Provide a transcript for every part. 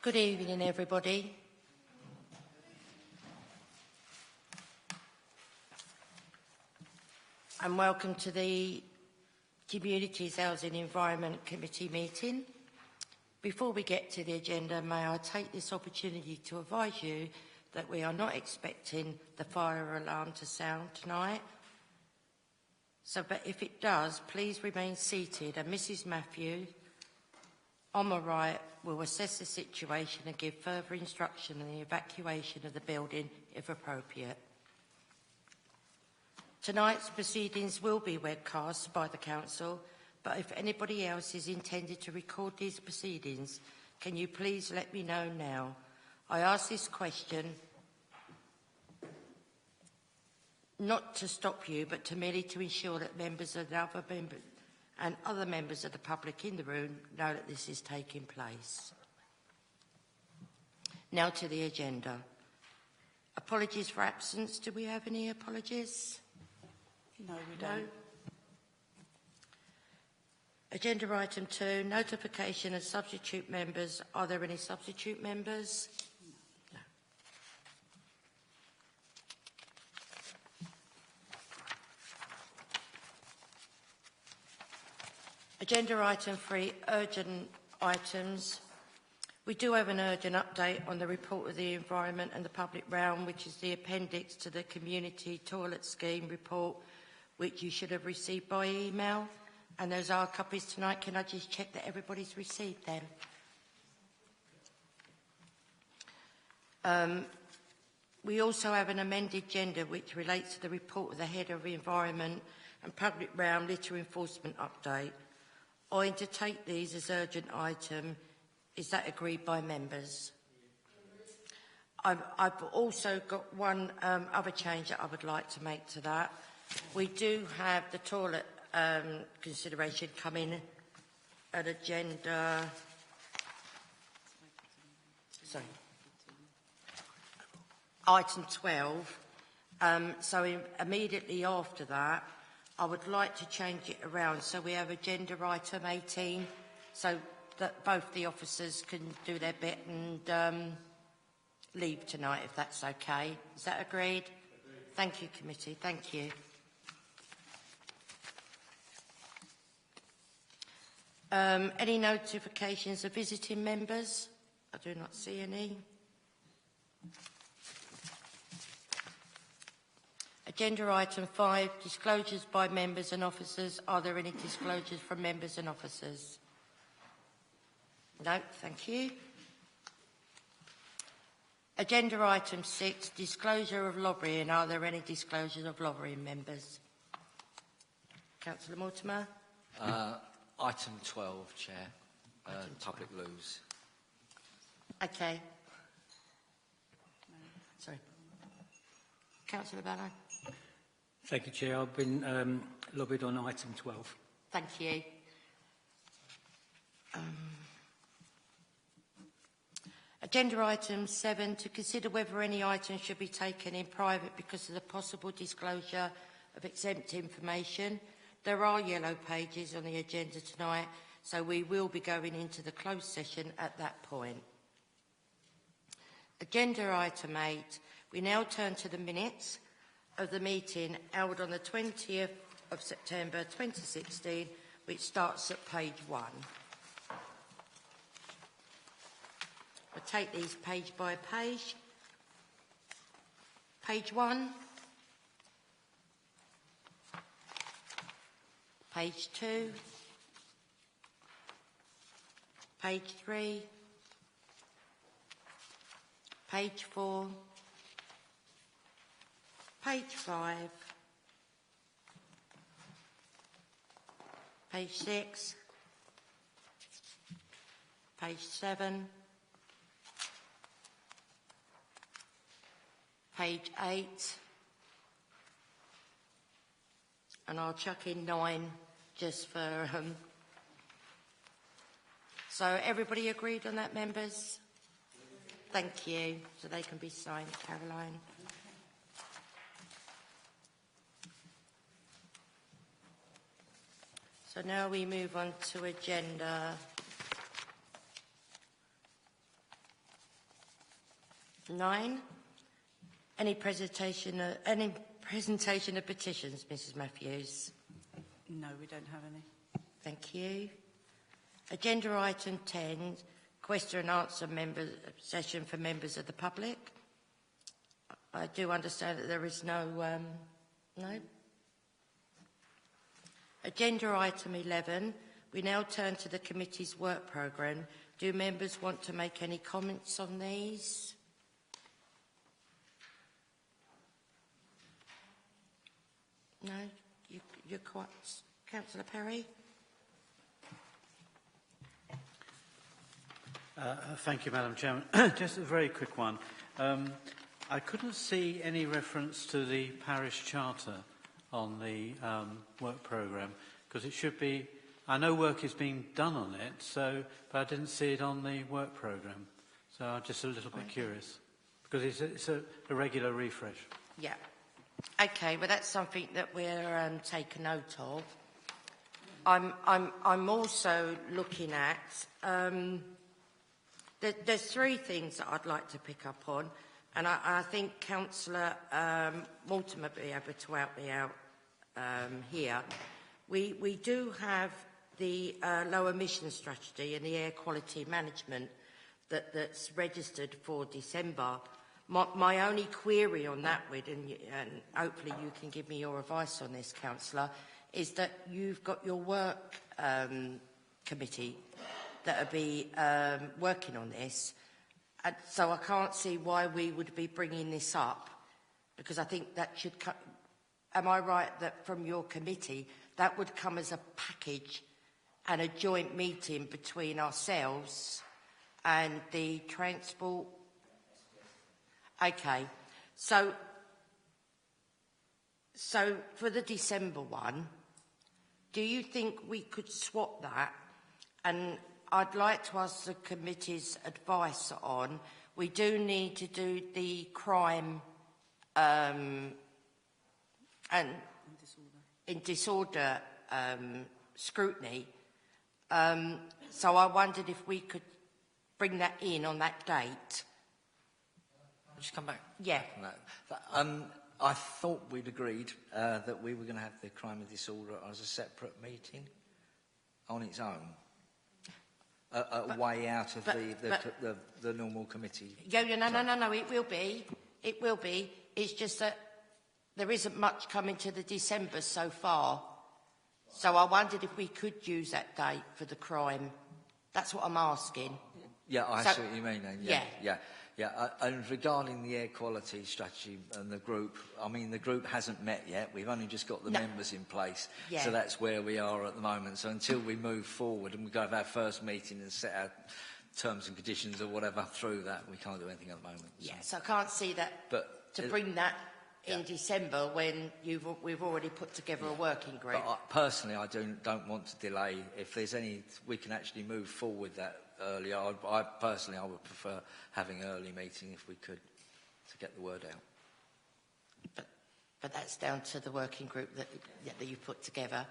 Good evening, everybody. And welcome to the Communities, Housing and Environment Committee meeting. Before we get to the agenda, may I take this opportunity to advise you that we are not expecting the fire alarm to sound tonight. But if it does, please remain seated, and Mrs. Matthew, on my right, will assess the situation and give further instruction on the evacuation of the building if appropriate. Tonight's proceedings will be webcast by the Council, but if anybody else is intended to record these proceedings, can you please let me know now? I ask this question not to stop you, but to merely to ensure that members of the other members of the public in the room know that this is taking place. Now to the agenda. Apologies for absence. Do we have any apologies? No, we don't. No? Agenda item 2, notification of substitute members. Are there any substitute members? No. Agenda item 3, urgent items. We do have an urgent update on the report of the environment and the public realm, which is the appendix to the community toilet scheme report, which you should have received by email. And those are copies tonight. Can I just check that everybody's received them? We also have an amended agenda which relates to the report of the Head of the Environment and Public Realm Litter Enforcement Update. I take these as urgent item. Is that agreed by members? I've also got one other change that I would like to make to that. We do have the toilet consideration coming at agenda. Sorry. Item 12. So immediately after that, I would like to change it around so we have agenda item 18, so that both the officers can do their bit and leave tonight, if that's okay. Is that agreed? Thank you, committee. Thank you. Any notifications of visiting members? I do not see any. Agenda item 5, disclosures by members and officers. Are there any disclosures from members and officers? No, thank you. Agenda item 6, disclosure of lobbying. Are there any disclosures of lobbying members? Councillor Mortimer? Item 12, Chair. Public loos. Okay. Sorry. Councillor Barrow? Thank you, Chair. I've been lobbied on item 12. Thank you. Agenda item 7, to consider whether any items should be taken in private because of the possible disclosure of exempt information. There are yellow pages on the agenda tonight, so we will be going into the closed session at that point. Agenda item 8, we now turn to the minutes of the meeting held on the 20th of September 2016, which starts at page 1. I'll take these page by page. Page 1. Page 2. Page 3. Page 4. Page 5. Page 6. Page 7. Page 8. And I'll chuck in 9 just for... So everybody agreed on that, members? Thank you. So they can be signed, Caroline. So now we move on to agenda 9. Any presentation of petitions, Mrs Matthews? No, we don't have any. Thank you. Agenda item 10, question and answer session for members of the public. I do understand that there is no. Agenda item 11. We now turn to the committee's work programme. Do members want to make any comments on these? No? You're quite... Councillor Perry? Thank you, Madam Chairman. Just a very quick one. I couldn't see any reference to the parish charter on the work programme, because it should be... I know work is being done on it, but I didn't see it on the work programme. So I'm just a little bit curious, because it's a regular refresh. Yeah. Okay, well that's something that we're taking note of. I'm also looking at... there's 3 things that I'd like to pick up on, and I think Councillor Mortimer will be able to help me out here. We do have the low emission strategy and the air quality management that's registered for December. My only query on that, and hopefully you can give me your advice on this, Councillor, is that you've got your work committee that will be working on this. And so I can't see why we would be bringing this up, because I think that should come... Am I right that from your committee, that would come as a package and a joint meeting between ourselves and the transport? Okay. So for the December one, do you think we could swap that? And I'd like to ask the committee's advice on, we do need to do the crime and in disorder scrutiny. So I wondered if we could bring that in on that date. Just come back. Yeah. I thought we'd agreed that we were going to have the crime and disorder as a separate meeting on its own. A way out of the normal committee. No, it will be. It will be. It's just that there isn't much coming to the December so far. So I wondered if we could use that date for the crime. That's what I'm asking. Yeah, I see what you mean then. Yeah. And regarding the air quality strategy and the group, I mean, the group hasn't met yet. We've only just got the members in place. Yeah. So that's where we are at the moment. So until we move forward and we go have our first meeting and set our terms and conditions or whatever through that, we can't do anything at the moment. Yeah, so I can't see that bring that in December when we've already put together a working group. But personally, I don't want to delay. If there's any, we can actually move forward that earlier. I personally would prefer having an early meeting if we could, to get the word out. But that's down to the working group that you put together.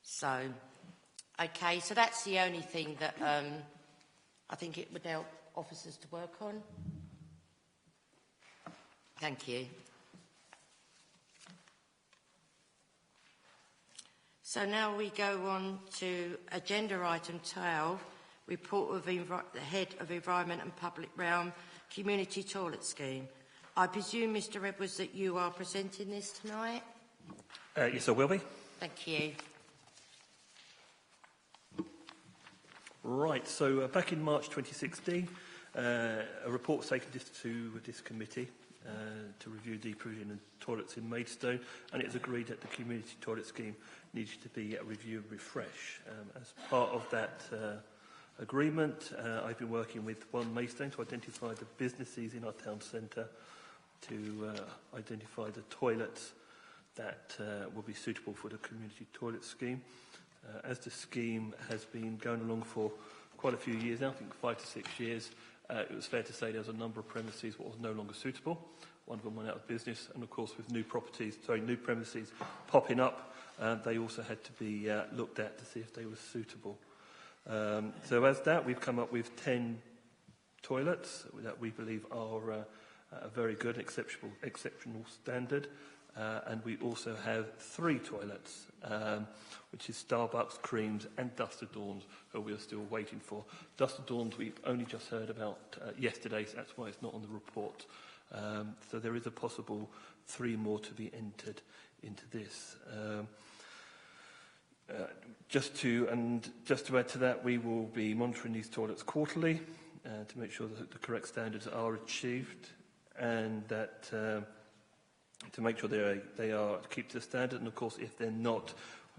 So, okay, so that's the only thing that I think it would help officers to work on. Thank you. So now we go on to agenda item 12, report of the Head of Environment and Public Realm Community Toilet Scheme. I presume, Mr Edwards, that you are presenting this tonight? Yes, I will be. Thank you. Right, so back in March 2016, a report was taken to this committee to review the provision of toilets in Maidstone, and it was agreed that the community toilet scheme needed to be reviewed and refreshed. As part of that agreement, I've been working with One Maidstone to identify the businesses in our town centre, to identify the toilets that will be suitable for the community toilet scheme. As the scheme has been going along for quite a few years now, I think 5 to 6 years, it was fair to say there was a number of premises that was no longer suitable. One of them went out of business, and of course with new premises popping up, they also had to be looked at to see if they were suitable. So as that, we've come up with 10 toilets that we believe are a very good, exceptional standard. And we also have 3 toilets, which is Starbucks, Creams and Duster Dawns, who we are still waiting for. Duster Dawns we've only just heard about yesterday, so that's why it's not on the report. So there is a possible 3 more to be entered into this. Just to add to that, we will be monitoring these toilets quarterly to make sure that the correct standards are achieved, and that to make sure they are to keep to the standard, and of course if they're not,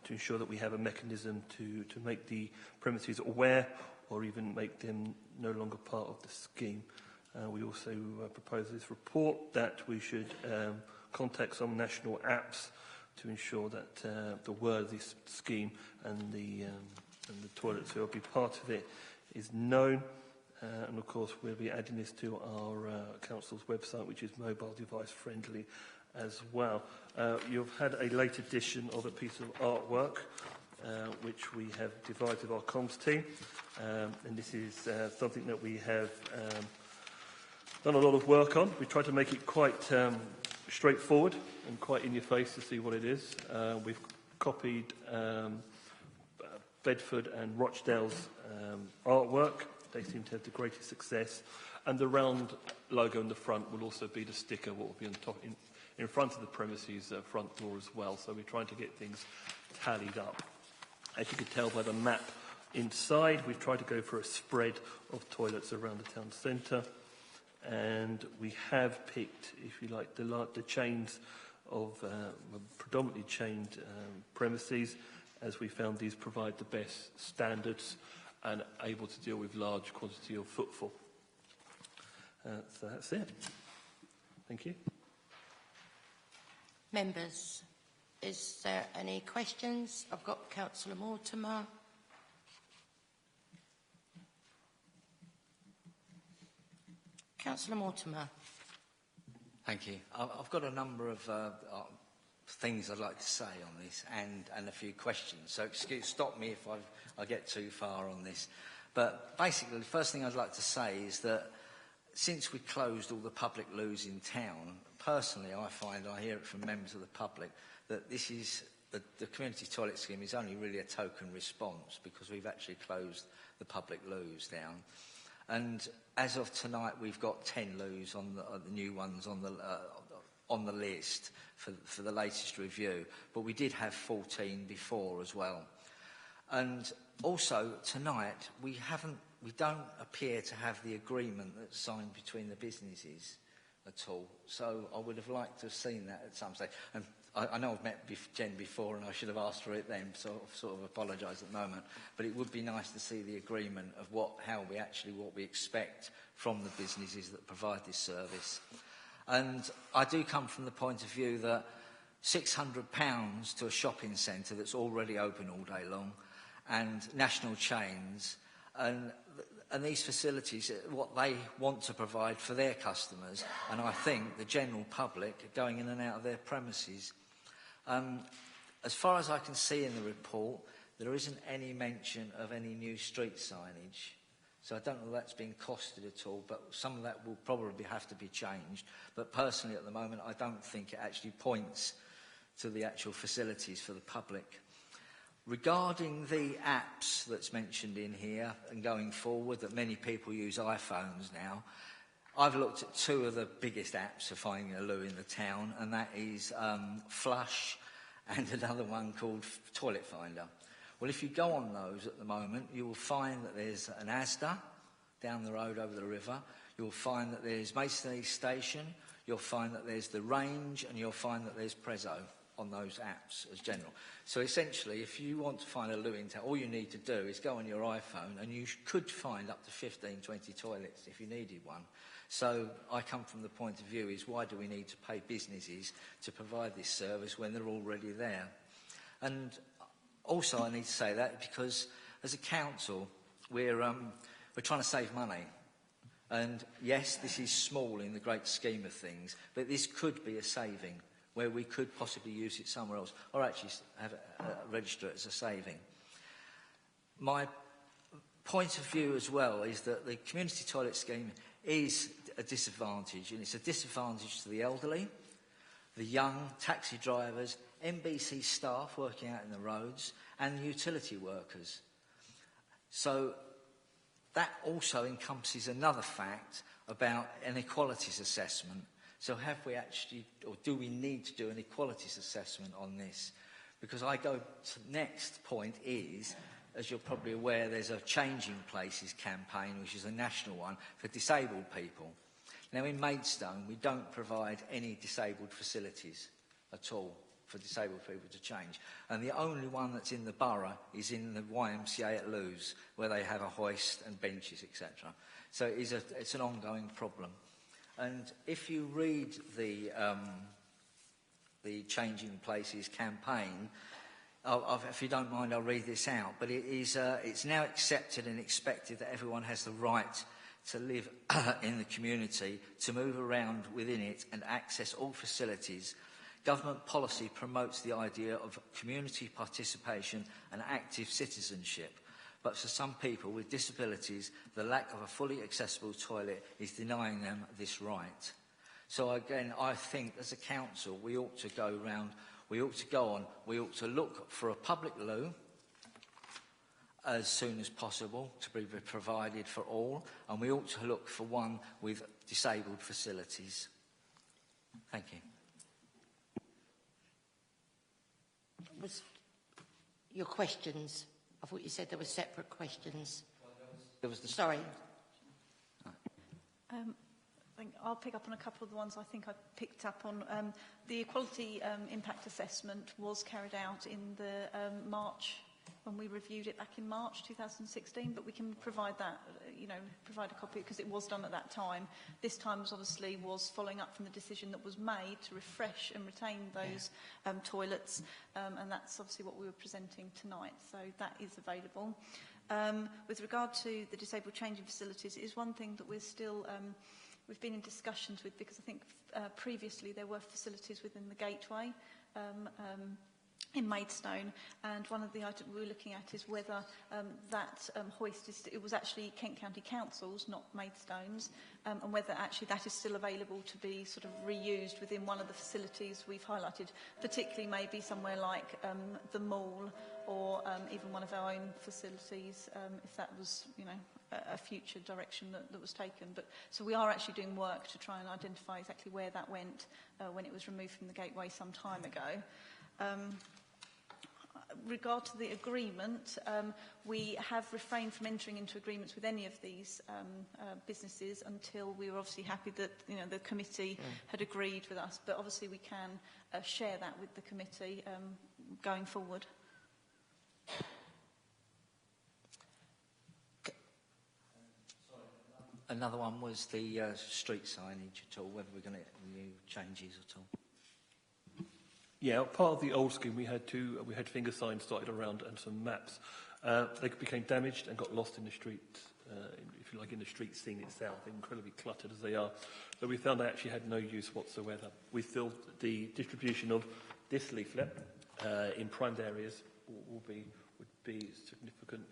to ensure that we have a mechanism to make the premises aware or even make them no longer part of the scheme. We also propose this report that we should contact some national apps to ensure that the word of this scheme and the toilets who will be part of it is known. And of course we'll be adding this to our council's website, which is mobile device friendly as well. You've had a late edition of a piece of artwork which we have devised with our comms team, and this is something that we have done a lot of work on. We tried to make it quite straightforward and quite in your face to see what it is. We've copied Bedford and Rochdale's artwork. They seem to have the greatest success, and the round logo in the front will also be the sticker what will be on top in front of the premises front door as well. So we're trying to get things tallied up. As you can tell by the map inside, we've tried to go for a spread of toilets around the town centre, and we have picked, if you like, the chains of predominantly chained premises, as we found these provide the best standards and able to deal with large quantity of footfall. So that's it. Thank you. Members, is there any questions? I've got Councillor Mortimer. Councillor Mortimer. Thank you. I've got a number of things I'd like to say on this and a few questions. So stop me if I get too far on this. But basically, the first thing I'd like to say is that since we closed all the public loos in town, personally I hear it from members of the public, that this is the community toilet scheme is only really a token response because we've actually closed the public loos down. And as of tonight, we've got 10 loos on the new ones on the list for the latest review, but we did have 14 before as well. And also tonight we don't appear to have the agreement that's signed between the businesses at all. So I would have liked to have seen that at some stage. And I know I've met Jen before and I should have asked for it then, so I sort of apologise at the moment. But it would be nice to see the agreement of what we expect from the businesses that provide this service. And I do come from the point of view that £600 to a shopping centre that's already open all day long, and national chains, and these facilities, what they want to provide for their customers, and I think the general public going in and out of their premises. As far as I can see in the report, there isn't any mention of any new street signage. So I don't know if that's been costed at all, but some of that will probably have to be changed. But personally, at the moment, I don't think it actually points to the actual facilities for the public. Regarding the apps that's mentioned in here and going forward, that many people use iPhones now, I've looked at 2 of the biggest apps for finding a loo in the town, and that is Flush and another one called Toilet Finder. Well, if you go on those at the moment, you will find that there's an Asda down the road over the river. You'll find that there's Mason East Station. You'll find that there's The Range, and you'll find that there's Prezzo on those apps as general. So essentially, if you want to find a loo in town, all you need to do is go on your iPhone, and you could find up to 15, 20 toilets if you needed one. So I come from the point of view is, why do we need to pay businesses to provide this service when they're already there? And also, I need to say that because as a council, we're trying to save money. And yes, this is small in the great scheme of things, but this could be a saving where we could possibly use it somewhere else, or actually have register it as a saving. My point of view as well is that the community toilet scheme is a disadvantage, and it's a disadvantage to the elderly, the young, taxi drivers, NBC staff working out in the roads, and utility workers. So that also encompasses another fact about an equalities assessment. So have we actually, or do we need to do an equalities assessment on this? Because I go to the next point is, as you're probably aware, there's a Changing Places campaign, which is a national one for disabled people. Now in Maidstone, we don't provide any disabled facilities at all for disabled people to change. And the only one that's in the borough is in the YMCA at Lewes, where they have a hoist and benches, etc. So it's an ongoing problem. And if you read the Changing Places campaign, if you don't mind, I'll read this out. But it is, it's now accepted and expected that everyone has the right to live in the community, to move around within it and access all facilities. Government policy promotes the idea of community participation and active citizenship. But for some people with disabilities, the lack of a fully accessible toilet is denying them this right. So again, I think as a council, we ought to go round, we ought to look for a public loo as soon as possible to be provided for all, and we ought to look for one with disabled facilities. Thank you. Was your questions? I thought you said there were separate questions. There was the Sorry. I think I'll pick up on a couple of the ones I think I picked up on. The equality impact assessment was carried out in the March, when we reviewed it back in March 2016, but we can provide that, provide a copy because it was done at that time. This time was following up from the decision that was made to refresh and retain those toilets, and that's obviously what we were presenting tonight, so that is available. With regard to the disabled changing facilities, it is one thing that we're still, we've been in discussions with, because I think previously there were facilities within the Gateway in Maidstone, and one of the items we were looking at is whether that hoist is, it was actually Kent County Council's, not Maidstone's, and whether actually that is still available to be sort of reused within one of the facilities we've highlighted, particularly maybe somewhere like the mall, or even one of our own facilities, if that was, a future direction that was taken. But so we are actually doing work to try and identify exactly where that went when it was removed from the Gateway some time ago. Regard to the agreement, we have refrained from entering into agreements with any of these businesses until we were obviously happy that the committee had agreed with us. But obviously we can share that with the committee going forward. Another one was the street signage at all, whether we're going to get new changes at all. Yeah, part of the old scheme we had finger signs dotted around and some maps. They became damaged and got lost in the street, if you like, in the street scene itself, incredibly cluttered as they are. So we found they actually had no use whatsoever. We feel the distribution of this leaflet in primed areas would be significant,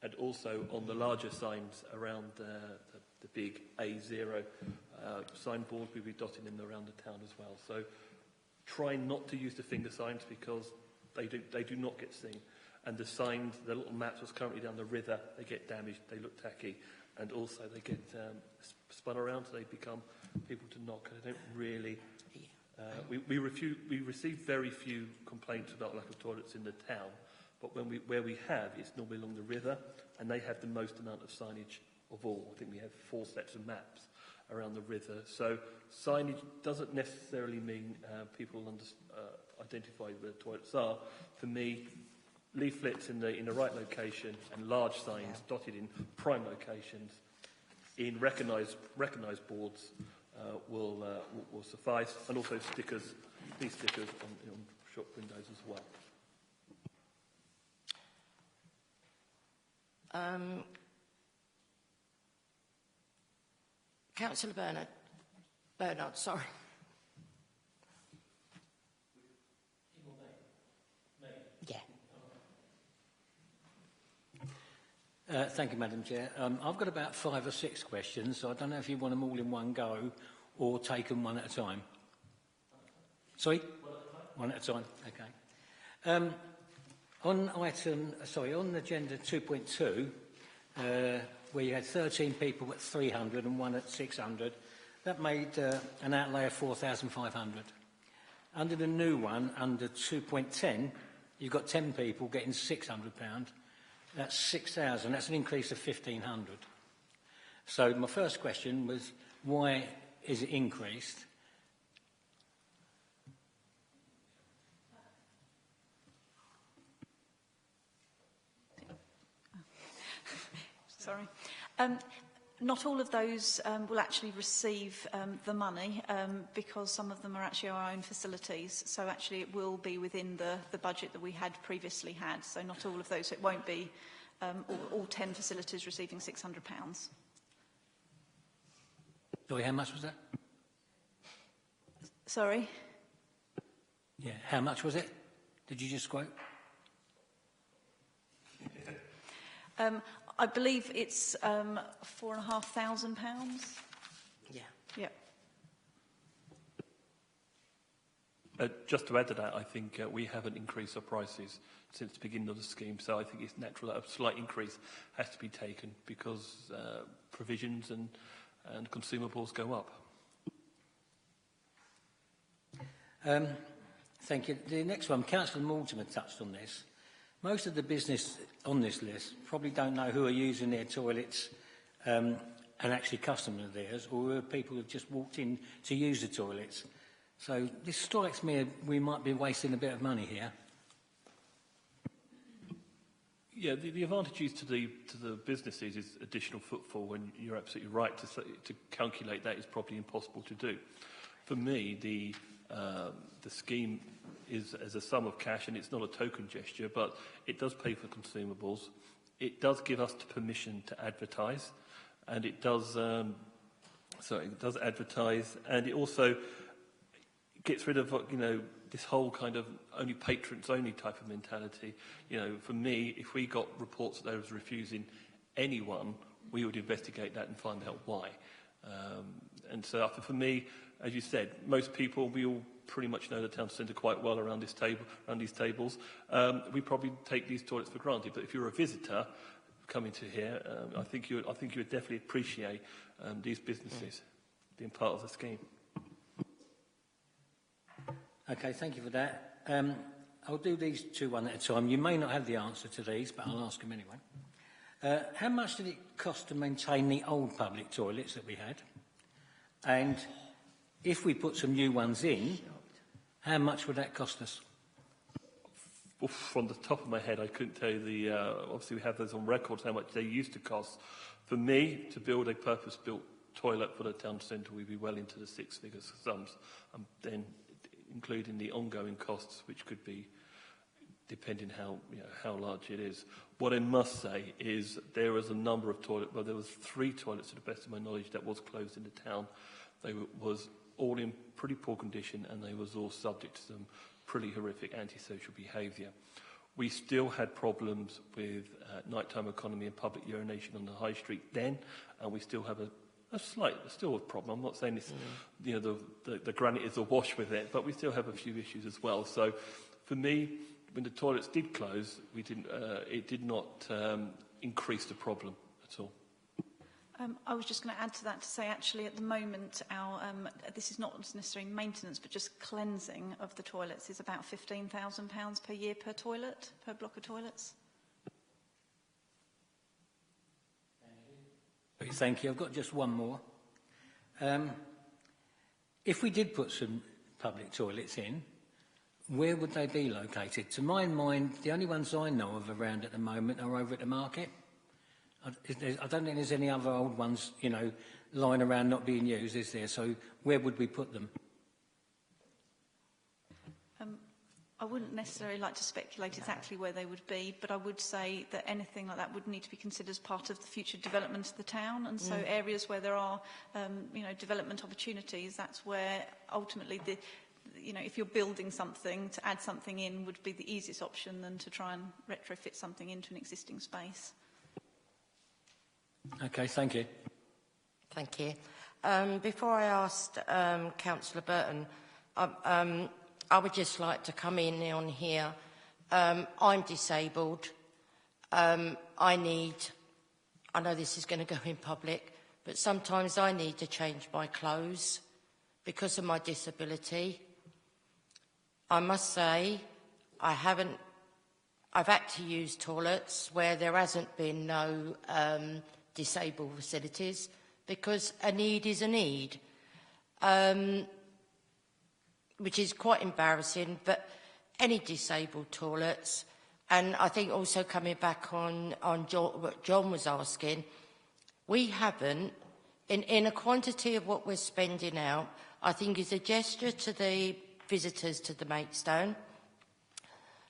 and also on the larger signs around the big A0 signboard, we'll be dotting in around the town as well. So try not to use the finger signs because they do not get seen. And the signs, the little maps that's currently down the river, they get damaged, they look tacky, and also they get spun around, so they become people to knock. They don't really. We receive very few complaints about lack of toilets in the town, but where we have, it's normally along the river, and they have the most amount of signage of all. I think we have 4 sets of maps around the river. So signage doesn't necessarily mean people identify where the toilets are. For me, leaflets in the right location and large signs dotted in prime locations in recognised boards will suffice, and also stickers, these stickers on shop windows as well. Councillor Bernard, sorry. Yeah. Thank you, Madam Chair. I've got about 5 or 6 questions, so I don't know if you want them all in one go or take them one at a time. Sorry? One at a time. Okay. On agenda 2.2, where you had 13 people at 300 and 1 at 600, that made an outlay of 4,500. Under the new one, under 2.10, you've got 10 people getting £600. That's 6,000. That's an increase of 1,500. So my first question was, why is it increased? Sorry. Not all of those will actually receive the money because some of them are actually our own facilities. So actually it will be within the budget that we had previously had. So not all of those. It won't be all 10 facilities receiving £600. Sorry, how much was that? Sorry? Yeah, how much was it? Did you just quote? I believe it's £4,500. Yeah. Yeah. Just to add to that, I think we haven't increased our prices since the beginning of the scheme, so I think it's natural that a slight increase has to be taken because provisions and consumables go up. Thank you. The next one, Councillor Mortimer touched on this. Most of the business on this list probably don't know who are using their toilets and actually customers of theirs, or who are people who have just walked in to use the toilets. So this strikes me we might be wasting a bit of money here. Yeah, the advantages to the businesses is additional footfall, and you're absolutely right to calculate that is probably impossible to do. For me, the scheme is as a sum of cash, and it's not a token gesture, but it does pay for consumables. It does give us the permission to advertise, and it does. It does advertise, and it also gets rid of this whole kind of only patrons only type of mentality. For me, if we got reports that they was refusing anyone, we would investigate that and find out why. And so for me, as you said, most people, we all pretty much know the town centre quite well around these tables. We probably take these toilets for granted, but if you're a visitor coming to here, I think you would definitely appreciate these businesses being part of the scheme. Okay, thank you for that. I'll do these two one at a time. You may not have the answer to these, but I'll ask them anyway. How much did it cost to maintain the old public toilets that we had? And if we put some new ones in, how much would that cost us? From the top of my head, I couldn't tell you obviously we have those on record, how much they used to cost. For me, to build a purpose-built toilet for the town centre, we'd be well into the six-figure sums, then including the ongoing costs, which could be depending how large it is. What I must say is there was a number of toilets, well, there was 3 toilets, to the best of my knowledge, that was closed in the town. They was all in pretty poor condition, and they was all subject to some pretty horrific antisocial behaviour. We still had problems with nighttime economy and public urination on the high street then, and we still have still a problem. I'm not saying this, the granite is awash with it, but we still have a few issues as well. So, for me, when the toilets did close, it did not increase the problem at all. I was just going to add to that to say, actually, at the moment, this is not necessarily maintenance, but just cleansing of the toilets is about £15,000 per year per toilet, per block of toilets. Thank you. I've got just one more. If we did put some public toilets in, where would they be located? To my mind, the only ones I know of around at the moment are over at the market. I don't think there's any other old ones, lying around not being used, is there? So where would we put them? I wouldn't necessarily like to speculate exactly where they would be, but I would say that anything like that would need to be considered as part of the future development of the town. And so areas where there are, development opportunities, that's where ultimately if you're building something, to add something in would be the easiest option than to try and retrofit something into an existing space. Okay, thank you. Thank you. Before I ask Councillor Burton, I would just like to come in on here. I'm disabled. I know this is going to go in public, but sometimes I need to change my clothes because of my disability. I must say, I've had to use toilets where there hasn't been no disabled facilities because a need is a need, which is quite embarrassing, but any disabled toilets, and I think also coming back on what John was asking, we haven't, in a quantity of what we're spending out, I think is a gesture to the visitors to the Maidstone,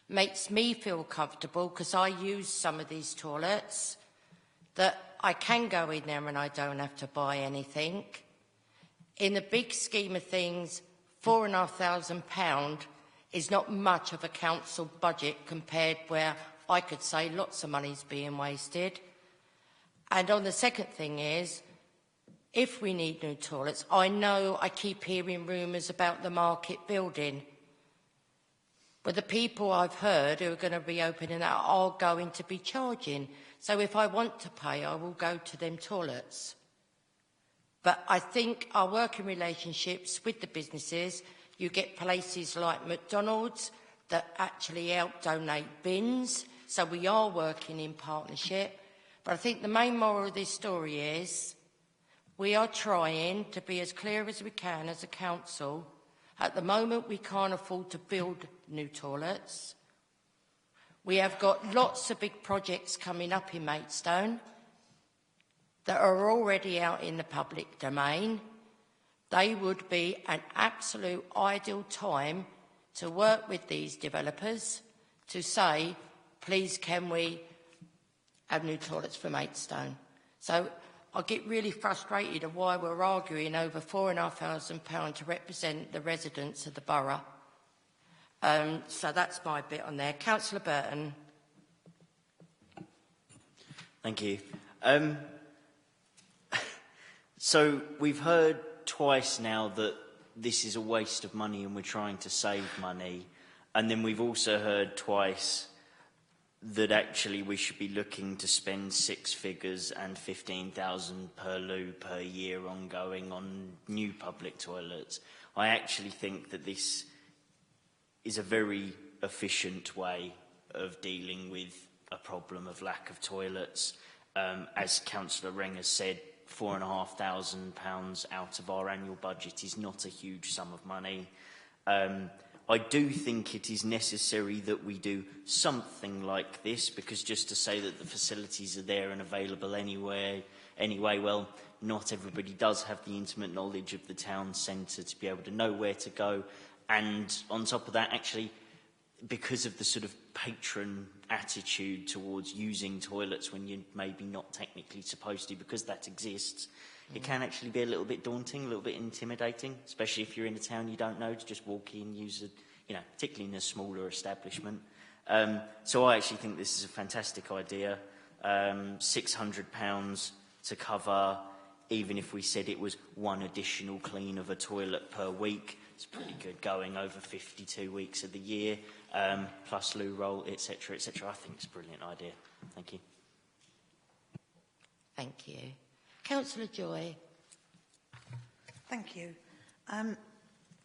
makes me feel comfortable because I use some of these toilets, that I can go in there and I don't have to buy anything. In the big scheme of things, £4,500 is not much of a council budget compared where I could say lots of money's being wasted. And on the second thing is, if we need new toilets, I know I keep hearing rumours about the market building, but the people I've heard who are going to be opening that are going to be charging. So if I want to pay, I will go to them toilets. But I think our working relationships with the businesses, you get places like McDonald's that actually help donate bins. So we are working in partnership. But I think the main moral of this story is we are trying to be as clear as we can as a council. At the moment, we can't afford to build new toilets. We have got lots of big projects coming up in Maidstone that are already out in the public domain. They would be an absolute ideal time to work with these developers to say, please, can we have new toilets for Maidstone? So I get really frustrated of why we're arguing over £4,500 to represent the residents of the borough. So that's my bit on there. Councillor Burton. Thank you. So we've heard twice now that this is a waste of money and we're trying to save money. And then we've also heard twice that actually we should be looking to spend six figures and 15,000 per loo per year ongoing on new public toilets. I actually think that this is a very efficient way of dealing with a problem of lack of toilets. As Councillor Ring has said, £4,500 out of our annual budget is not a huge sum of money. I do think it is necessary that we do something like this, because just to say that the facilities are there and available anyway, well, not everybody does have the intimate knowledge of the town centre to be able to know where to go. And on top of that, actually, because of the sort of patron attitude towards using toilets when you're maybe not technically supposed to, because that exists, it can actually be a little bit daunting, a little bit intimidating, especially if you're in a town you don't know, to just walk in, use a, particularly in a smaller establishment. So I actually think this is a fantastic idea. £600 to cover, even if we said it was one additional clean of a toilet per week, it's pretty good going over 52 weeks of the year, plus loo roll, etc., etc. I think it's a brilliant idea. Thank you. Thank you. Councillor Joy. Thank you.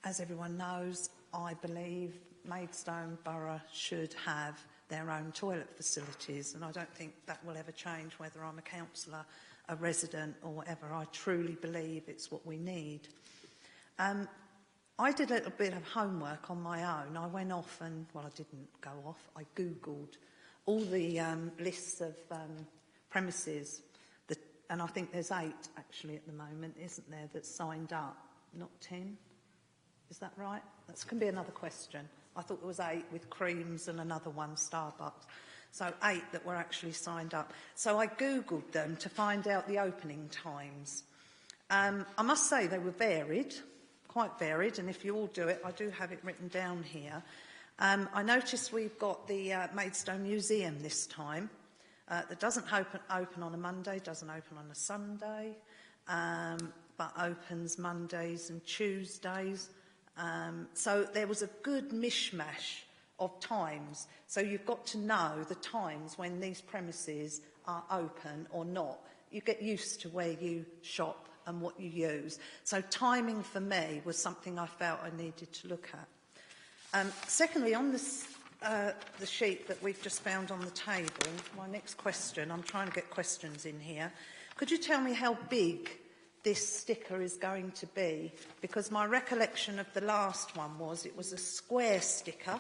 As everyone knows, I believe Maidstone Borough should have their own toilet facilities, and I don't think that will ever change whether I'm a councillor, a resident or whatever. I truly believe it's what we need. I did a little bit of homework on my own. I went off and, well, I didn't go off, I Googled all the lists of premises, and I think there's 8 actually at the moment, isn't there, that's signed up, not 10? Is that right? That can be another question. I thought there was 8 with creams and another one, Starbucks. So 8 that were actually signed up. So I Googled them to find out the opening times. I must say they were varied, quite varied, and if you all do it, I do have it written down here. I noticed we've got the Maidstone Museum this time, that doesn't open on a Monday, doesn't open on a Sunday, but opens Mondays and Tuesdays. So there was a good mishmash of times. So you've got to know the times when these premises are open or not. You get used to where you shop and what you use. So timing for me was something I felt I needed to look at. Secondly, on this, the sheet that we've just found on the table, my next question, I'm trying to get questions in here. Could you tell me how big this sticker is going to be? Because my recollection of the last one was it was a square sticker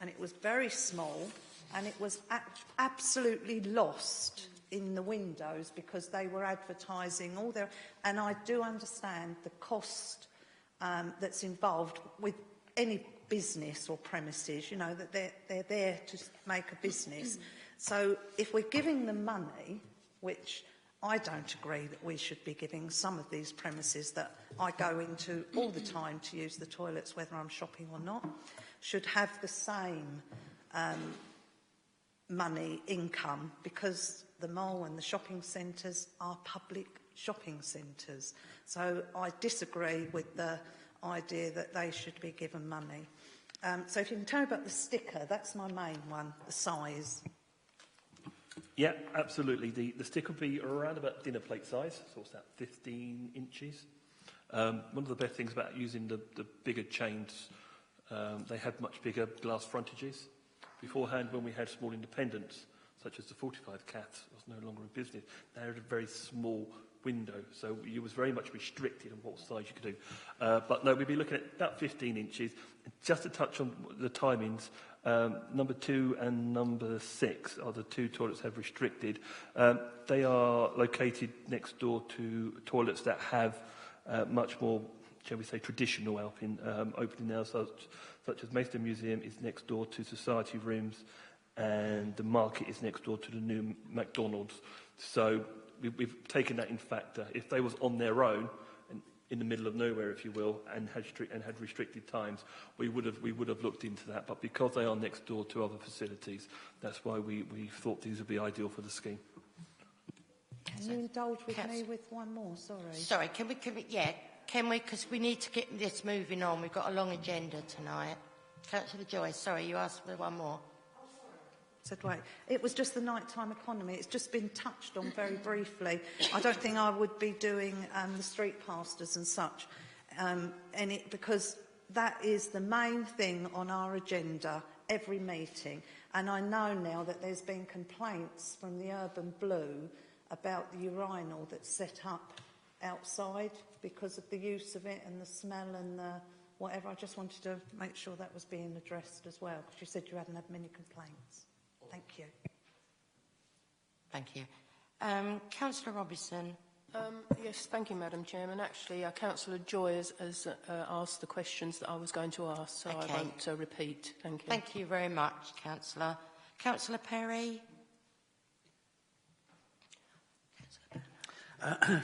and it was very small and it was absolutely lost in the windows because they were advertising all their... And I do understand the cost that's involved with any business or premises, you know, that they're there to make a business. So if we're giving them money, which I don't agree that we should be giving some of these premises that I go into all the time to use the toilets, whether I'm shopping or not, should have the same money income, because the mall and the shopping centres are public shopping centres. So I disagree with the idea that they should be given money. So if you can tell me about the sticker, that's my main one, the size. Yeah, absolutely. The stick will be around about dinner plate size, so it's about 15 inches. One of the best things about using the bigger chains, they had much bigger glass frontages. Beforehand, when we had small independents, such as the 45 Cats, was no longer in business, they had a very small window, so you was very much restricted on what size you could do. But no, we'd be looking at about 15 inches. Just to touch on the timings, number 2 and number 6 are the two toilets have restricted. They are located next door to toilets that have much more, shall we say, traditional opening hours, such as Maidstone Museum is next door to Society Rooms, and the market is next door to the new McDonald's. So we've taken that in factor. If they was on their own, and in the middle of nowhere, if you will, and had restricted times, we would have looked into that. But because they are next door to other facilities, that's why we thought these would be ideal for the scheme. Can you indulge with me with one more? Sorry. Sorry, can we, because we need to get this moving on. We've got a long agenda tonight. Councillor Joyce, sorry, you asked for one more. Said wait. It was just the nighttime economy. It's just been touched on very briefly. I don't think I would be doing the street pastors and such, because that is the main thing on our agenda every meeting. And I know now that there's been complaints from the Urban Blue about the urinal that's set up outside because of the use of it and the smell and the whatever. I just wanted to make sure that was being addressed as well, because you said you hadn't had many complaints. Thank you. Thank you. Councillor Robinson. Yes, thank you, Madam Chairman. Actually, Councillor Joy has asked the questions that I was going to ask, so okay. I won't repeat. Thank you. Thank you very much, Councillor. Councillor Perry.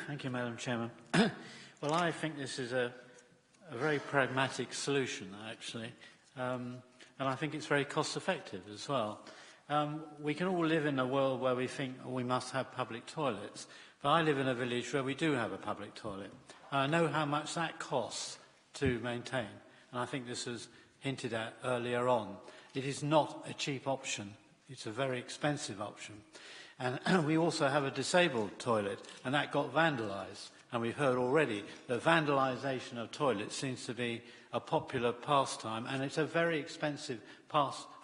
Thank you, Madam Chairman. Well, I think this is a very pragmatic solution, actually, and I think it's very cost-effective as well. We can all live in a world where we think we must have public toilets, but I live in a village where we do have a public toilet. I know how much that costs to maintain, and I think this was hinted at earlier on. It is not a cheap option. It's a very expensive option. And we also have a disabled toilet, and that got vandalised. And we've heard already that vandalisation of toilets seems to be a popular pastime, and it's a very expensive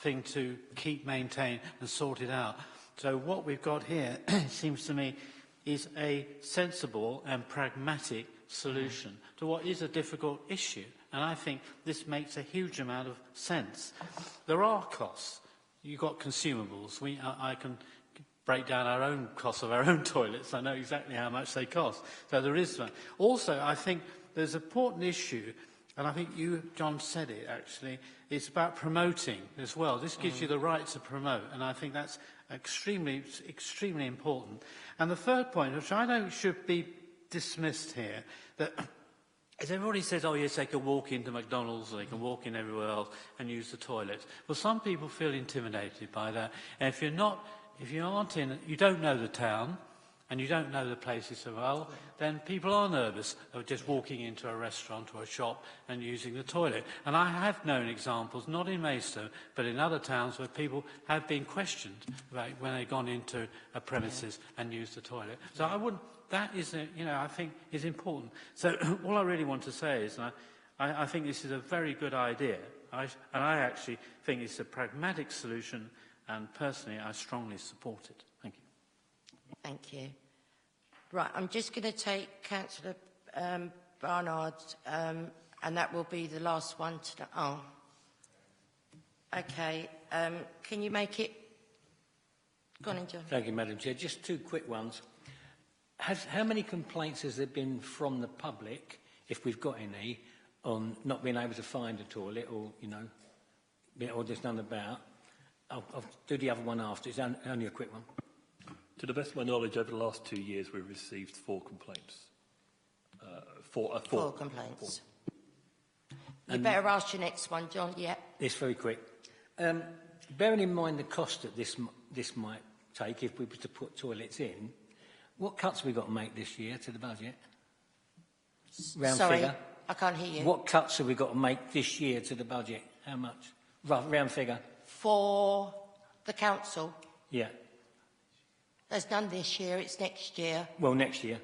thing to keep, maintain and sort it out. So what we've got here, it seems to me, is a sensible and pragmatic solution to what is a difficult issue. And I think this makes a huge amount of sense. There are costs. You've got consumables. I can break down our own costs of our own toilets. I know exactly how much they cost. So there is one. Also, I think there's an important issue, and I think you, John, said it actually, it's about promoting as well. This gives you the right to promote, and I think that's extremely, extremely important. And the third point, which I know should be dismissed here, that as everybody says, oh yes, they can walk into McDonald's or they can walk in everywhere else and use the toilets. Well, some people feel intimidated by that. And if you're not if you aren't in, you don't know the town, and you don't know the places so well, then people are nervous of just walking into a restaurant or a shop and using the toilet. And I have known examples, not in Maidstone, but in other towns where people have been questioned about when they've gone into a premises and used the toilet. So I wouldn't, that is, I think is important. So all I really want to say is I think this is a very good idea. And I actually think it's a pragmatic solution, and personally I strongly support it. Thank you. Thank you. Right, I'm just going to take Councillor Barnard, and that will be the last one to... Oh. OK. Can you make it... Go on, John. Thank you, Madam Chair. Just two quick ones. How many complaints has there been from the public, if we've got any, on not being able to find a toilet or, or there's none about? I'll do the other one after. It's only a quick one. To the best of my knowledge, over the last 2 years, we've received 4 complaints. Four complaints. You better ask your next one, John. Yeah. It's very quick. Bearing in mind the cost that this might take if we were to put toilets in, what cuts have we got to make this year to the budget? Round Sorry, figure. I can't hear you. What cuts have we got to make this year to the budget? How much? Round figure. For the council? Yeah. There's none this year, it's next year. Well, next year.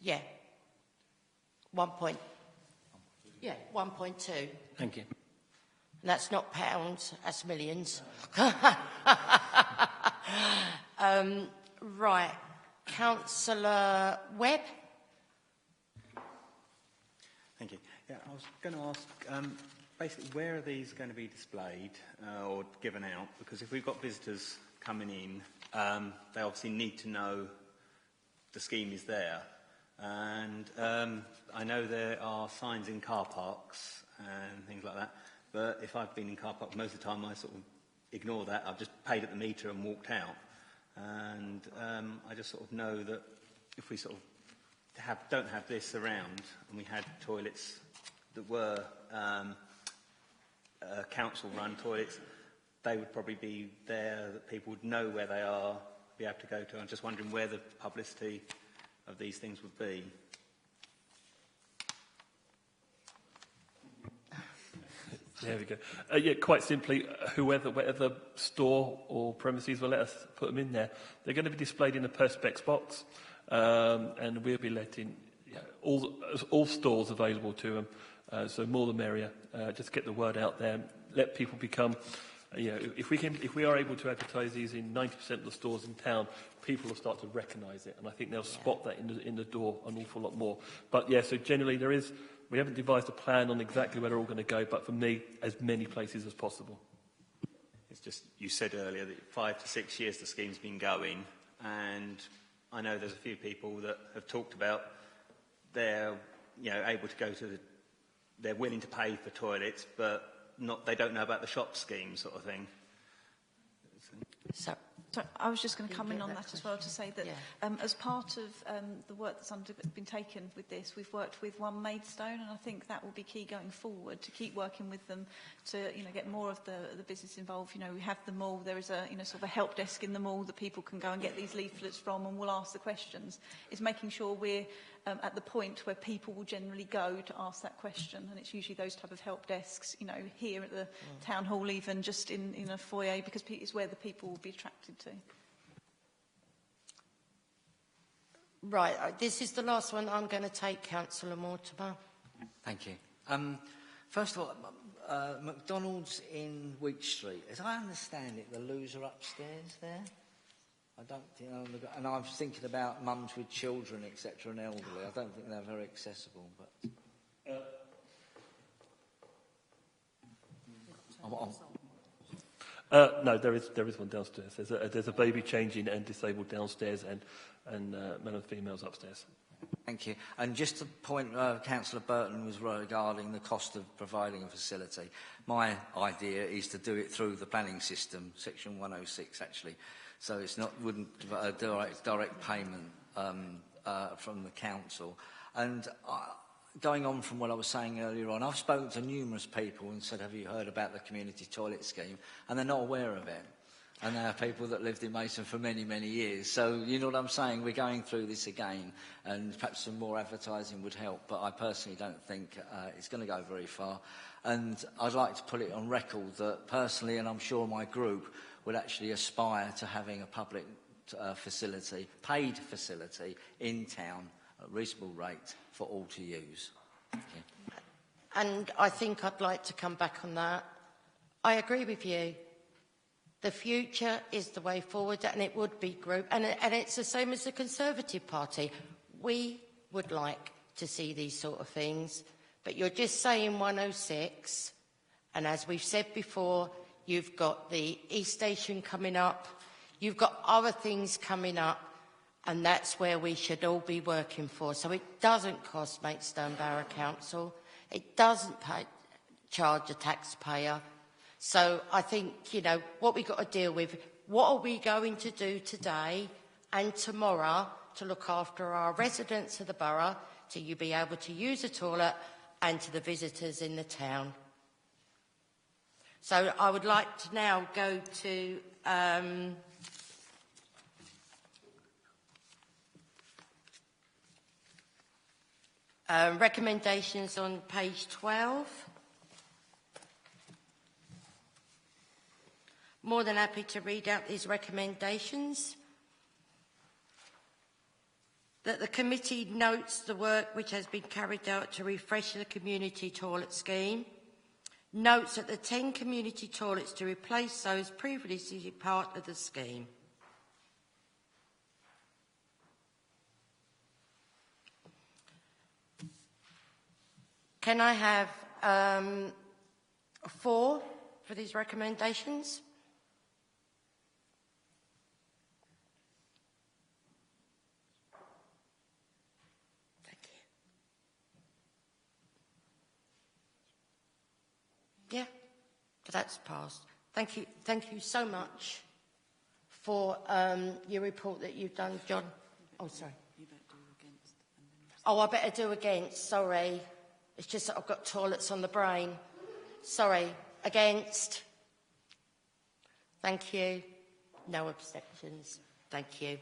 Yeah. 1.2. Thank you. And that's not pounds, that's millions. Right. Councillor Webb? Thank you. Yeah, I was going to ask, basically, where are these going to be displayed or given out? Because if we've got visitors coming in, they obviously need to know the scheme is there. And I know there are signs in car parks and things like that, but if I've been in car parks, most of the time I sort of ignore that. I've just paid at the meter and walked out. And I just sort of know that if we sort of don't have this around and we had toilets that were council-run toilets, they would probably be there, that people would know where they are, be able to go to. I'm just wondering where the publicity of these things would be. There we go. Yeah, quite simply, whatever store or premises will let us put them in there, they're going to be displayed in a Perspex box, and we'll be letting all stores available to them. So more the merrier. Just get the word out there. Let people become. If we are able to advertise these in 90% of the stores in town, people will start to recognise it, and I think they'll spot that in the door an awful lot more. But yeah, so generally we haven't devised a plan on exactly where they're all going to go, but for me, as many places as possible. It's just, you said earlier that 5 to 6 years the scheme's been going, and I know there's a few people that have talked about they're able to go to they're willing to pay for toilets, but they don't know about the shop scheme sort of thing. So I was just going to come in on that as well to say that as part of the work that's been taken with this, we've worked with One Maidstone, and I think that will be key going forward, to keep working with them to get more of the business involved. We have the mall, there is a sort of a help desk in the mall that people can go and get these leaflets from, and we'll ask the questions. It's making sure we're at the point where people will generally go to ask that question, and it's usually those type of help desks, here at the town hall, even just in a foyer, because it's where the people will be attracted to. Right, this is the last one I'm going to take, Councillor Mortimer. Thank you. First of all, McDonald's in Weech Street. As I understand it, the loos are upstairs there. I don't think, and I was thinking about mums with children, etc., and elderly. I don't think they're very accessible, but. No, there is one downstairs. There's a baby changing and disabled downstairs, and male and females upstairs. Thank you. And just to point, Councillor Burton was regarding the cost of providing a facility. My idea is to do it through the planning system, Section 106, actually. So wouldn't a direct payment from the council. And going on from what I was saying earlier on, I've spoken to numerous people and said, have you heard about the community toilet scheme? And they're not aware of it. And there are people that lived in Maidstone for many, many years. So, you know what I'm saying? We're going through this again, and perhaps some more advertising would help, but I personally don't think it's going to go very far. And I'd like to put it on record that personally, and I'm sure my group, would actually aspire to having a public facility, paid facility, in town at a reasonable rate for all to use. Thank you. And I think I'd like to come back on that. I agree with you. The future is the way forward, and it would be group. And it's the same as the Conservative Party. We would like to see these sort of things, but you're just saying 106, and as we've said before, you've got the East Station coming up, you've got other things coming up, and that's where we should all be working for. So it doesn't cost Maidstone Borough Council, it doesn't charge a taxpayer. So I think, you know, what we've got to deal with, what are we going to do today and tomorrow to look after our residents of the borough, to you be able to use a toilet, and to the visitors in the town. So I would like to now go to recommendations on page 12. More than happy to read out these recommendations. That the committee notes the work which has been carried out to refresh the community toilet scheme. Notes that the 10 community toilets to replace those previously part of the scheme. Can I have 4 for these recommendations? Yeah, that's passed. Thank you so much for your report that you've done, John. Oh, sorry. You better do against. Oh, I better do against, sorry. It's just that I've got toilets on the brain. Sorry, against. Thank you. No abstentions. Thank you.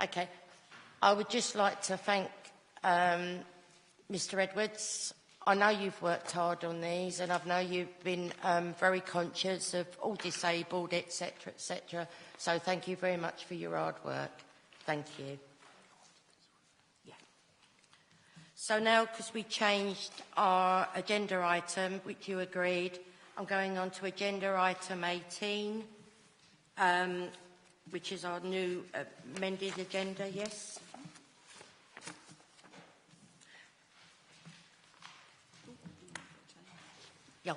Okay, I would just like to thank Mr. Edwards. I know you've worked hard on these, and I know you've been very conscious of all disabled, etc., etc. So thank you very much for your hard work. Thank you. Yeah. So now, because we changed our agenda item, which you agreed, I'm going on to agenda item 18, which is our new amended agenda, yes? Yeah,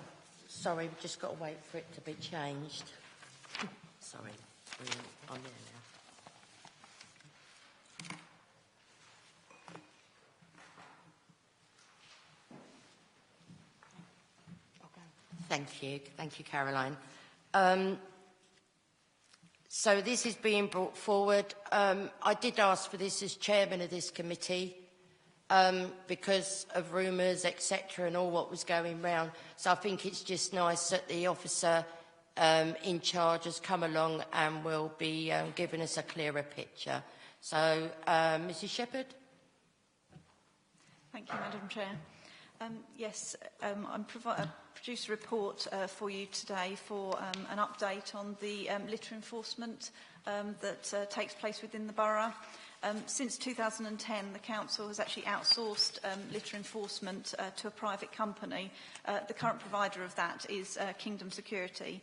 sorry, we've just got to wait for it to be changed. Sorry, I'm there now. Thank you, Caroline. So this is being brought forward. I did ask for this as chairman of this committee because of rumours, etc., and all what was going round. So I think it's just nice that the officer in charge has come along and will be giving us a clearer picture. So, Mrs. Shepherd. Thank you, Madam Chair. Yes, I'm produced a report for you today for an update on the litter enforcement that takes place within the borough. Since 2010, the council has actually outsourced litter enforcement to a private company. The current provider of that is Kingdom Security.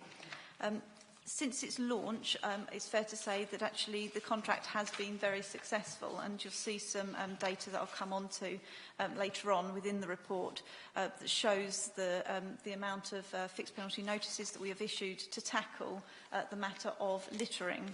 Since its launch, it's fair to say that actually the contract has been very successful, and you'll see some data that I'll come on to later on within the report that shows the amount of fixed penalty notices that we have issued to tackle the matter of littering.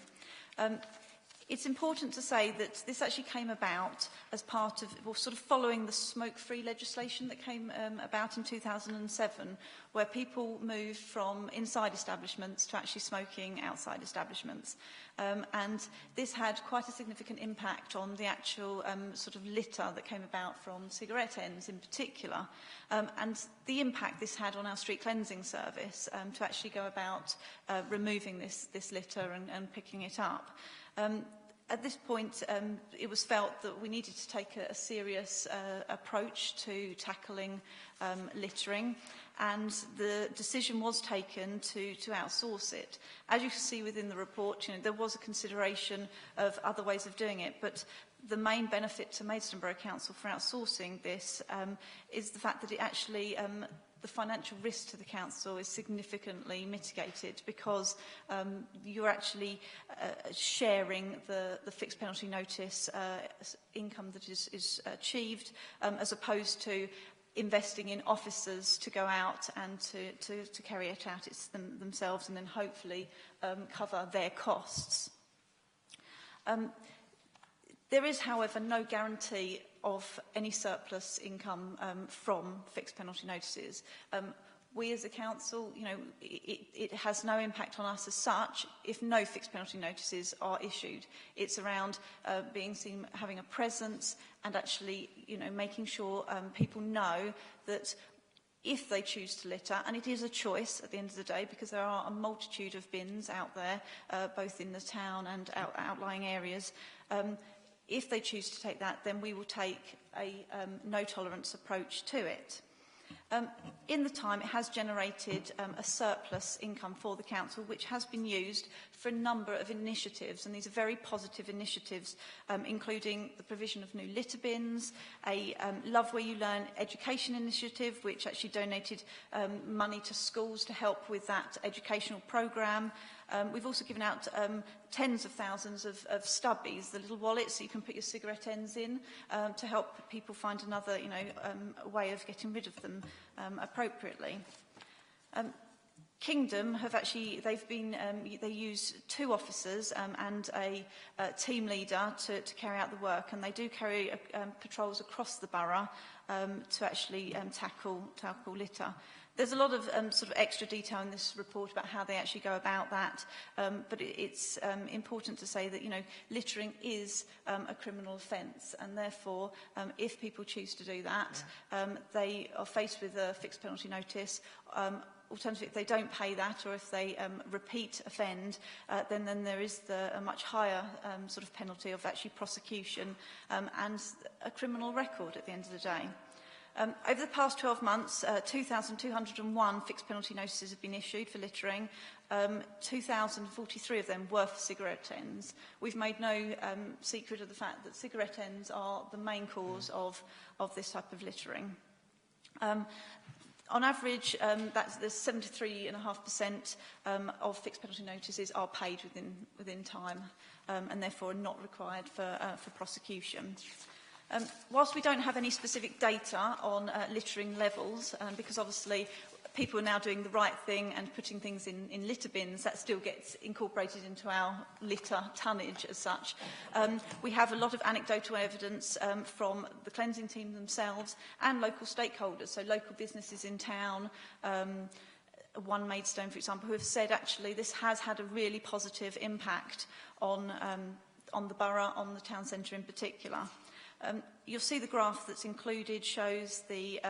It's important to say that this actually came about as part of, well, sort of following the smoke-free legislation that came about in 2007, where people moved from inside establishments to actually smoking outside establishments. And this had quite a significant impact on the actual sort of litter that came about from cigarette ends in particular, and the impact this had on our street cleansing service to actually go about removing this litter and picking it up. At this point, it was felt that we needed to take a serious approach to tackling littering, and the decision was taken to outsource it. As you can see within the report, there was a consideration of other ways of doing it, but the main benefit to Maidstone Borough Council for outsourcing this is the fact that it actually the financial risk to the council is significantly mitigated, because you're actually sharing the fixed penalty notice income that is achieved, as opposed to investing in officers to go out and to carry it out themselves and then hopefully cover their costs. There is, however, no guarantee of any surplus income from fixed penalty notices. We as a council, it has no impact on us as such if no fixed penalty notices are issued. It's around being seen, having a presence, and actually, making sure people know that if they choose to litter, and it is a choice at the end of the day, because there are a multitude of bins out there, both in the town and outlying areas, if they choose to take that, then we will take a no-tolerance approach to it. In the time, it has generated a surplus income for the council, which has been used for a number of initiatives, and these are very positive initiatives, including the provision of new litter bins, a Love Where You Learn education initiative, which actually donated money to schools to help with that educational programme. We've also given out tens of thousands of stubbies, the little wallets that you can put your cigarette ends in, to help people find another, way of getting rid of them appropriately. Kingdom have actually, they use 2 officers and a team leader to carry out the work, and they do carry patrols across the borough to actually tackle litter. There's a lot of sort of extra detail in this report about how they actually go about that, but it's important to say that, littering is a criminal offence, and therefore, if people choose to do that, they are faced with a fixed penalty notice. Alternatively, if they don't pay that, or if they repeat offend, then there is a much higher sort of penalty of actually prosecution and a criminal record at the end of the day. Over the past 12 months, 2,201 fixed penalty notices have been issued for littering. 2,043 of them were for cigarette ends. We've made no secret of the fact that cigarette ends are the main cause of this type of littering. On average, there's 73.5% of fixed penalty notices are paid within time, and therefore are not required for prosecution. Whilst we don't have any specific data on littering levels, because obviously people are now doing the right thing and putting things in litter bins, that still gets incorporated into our litter tonnage as such. We have a lot of anecdotal evidence from the cleansing team themselves and local stakeholders, so local businesses in town, One Maidstone, for example, who have said actually this has had a really positive impact on the borough, on the town centre in particular. You'll see the graph that's included shows the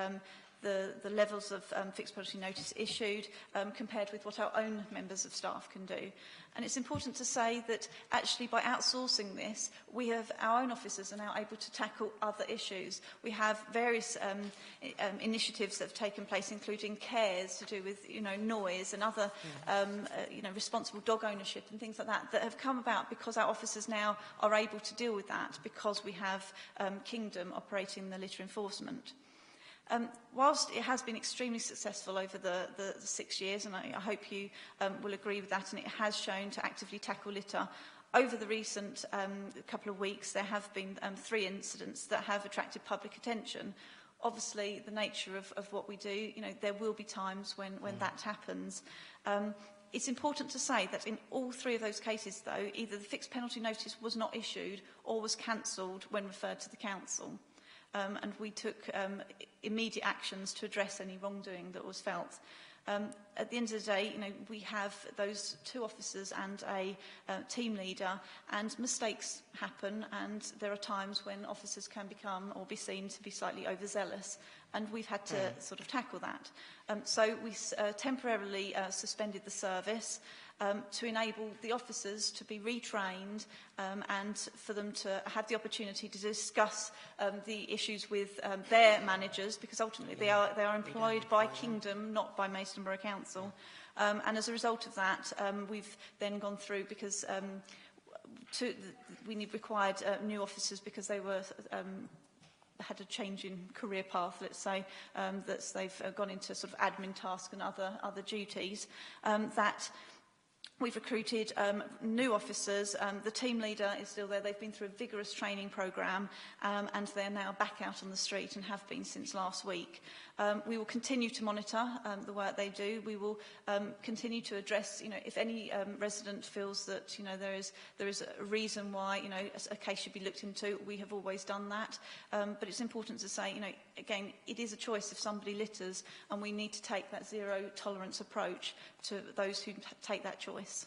levels of fixed penalty notice issued compared with what our own members of staff can do. And it's important to say that actually by outsourcing this, we have our own officers are now able to tackle other issues. We have various initiatives that have taken place, including cares to do with noise and other responsible dog ownership and things like that have come about because our officers now are able to deal with that because we have Kingdom operating the litter enforcement. Whilst it has been extremely successful over the 6 years, and I hope you will agree with that, and it has shown to actively tackle litter, over the recent couple of weeks there have been 3 incidents that have attracted public attention. Obviously, the nature of what we do, there will be times when that happens. It's important to say that in all three of those cases, though, either the fixed penalty notice was not issued or was cancelled when referred to the council. And we took immediate actions to address any wrongdoing that was felt. At the end of the day, we have those 2 officers and a team leader, and mistakes happen, and there are times when officers can become or be seen to be slightly overzealous, and we've had to sort of tackle that. So we temporarily suspended the service to enable the officers to be retrained and for them to have the opportunity to discuss the issues with their managers, because ultimately they are employed by Kingdom, not by Maidstone Borough Council. And as a result of that, we've then gone through, because we required new officers because they were had a change in career path, let's say, that they've gone into sort of admin tasks and other duties, that we've recruited new officers. The team leader is still there. They've been through a vigorous training programme, and they're now back out on the street and have been since last week. We will continue to monitor the work they do. We will continue to address, if any resident feels that, there is a reason why, a case should be looked into. We have always done that. But it's important to say, again, it is a choice if somebody litters, and we need to take that zero tolerance approach to those who take that choice.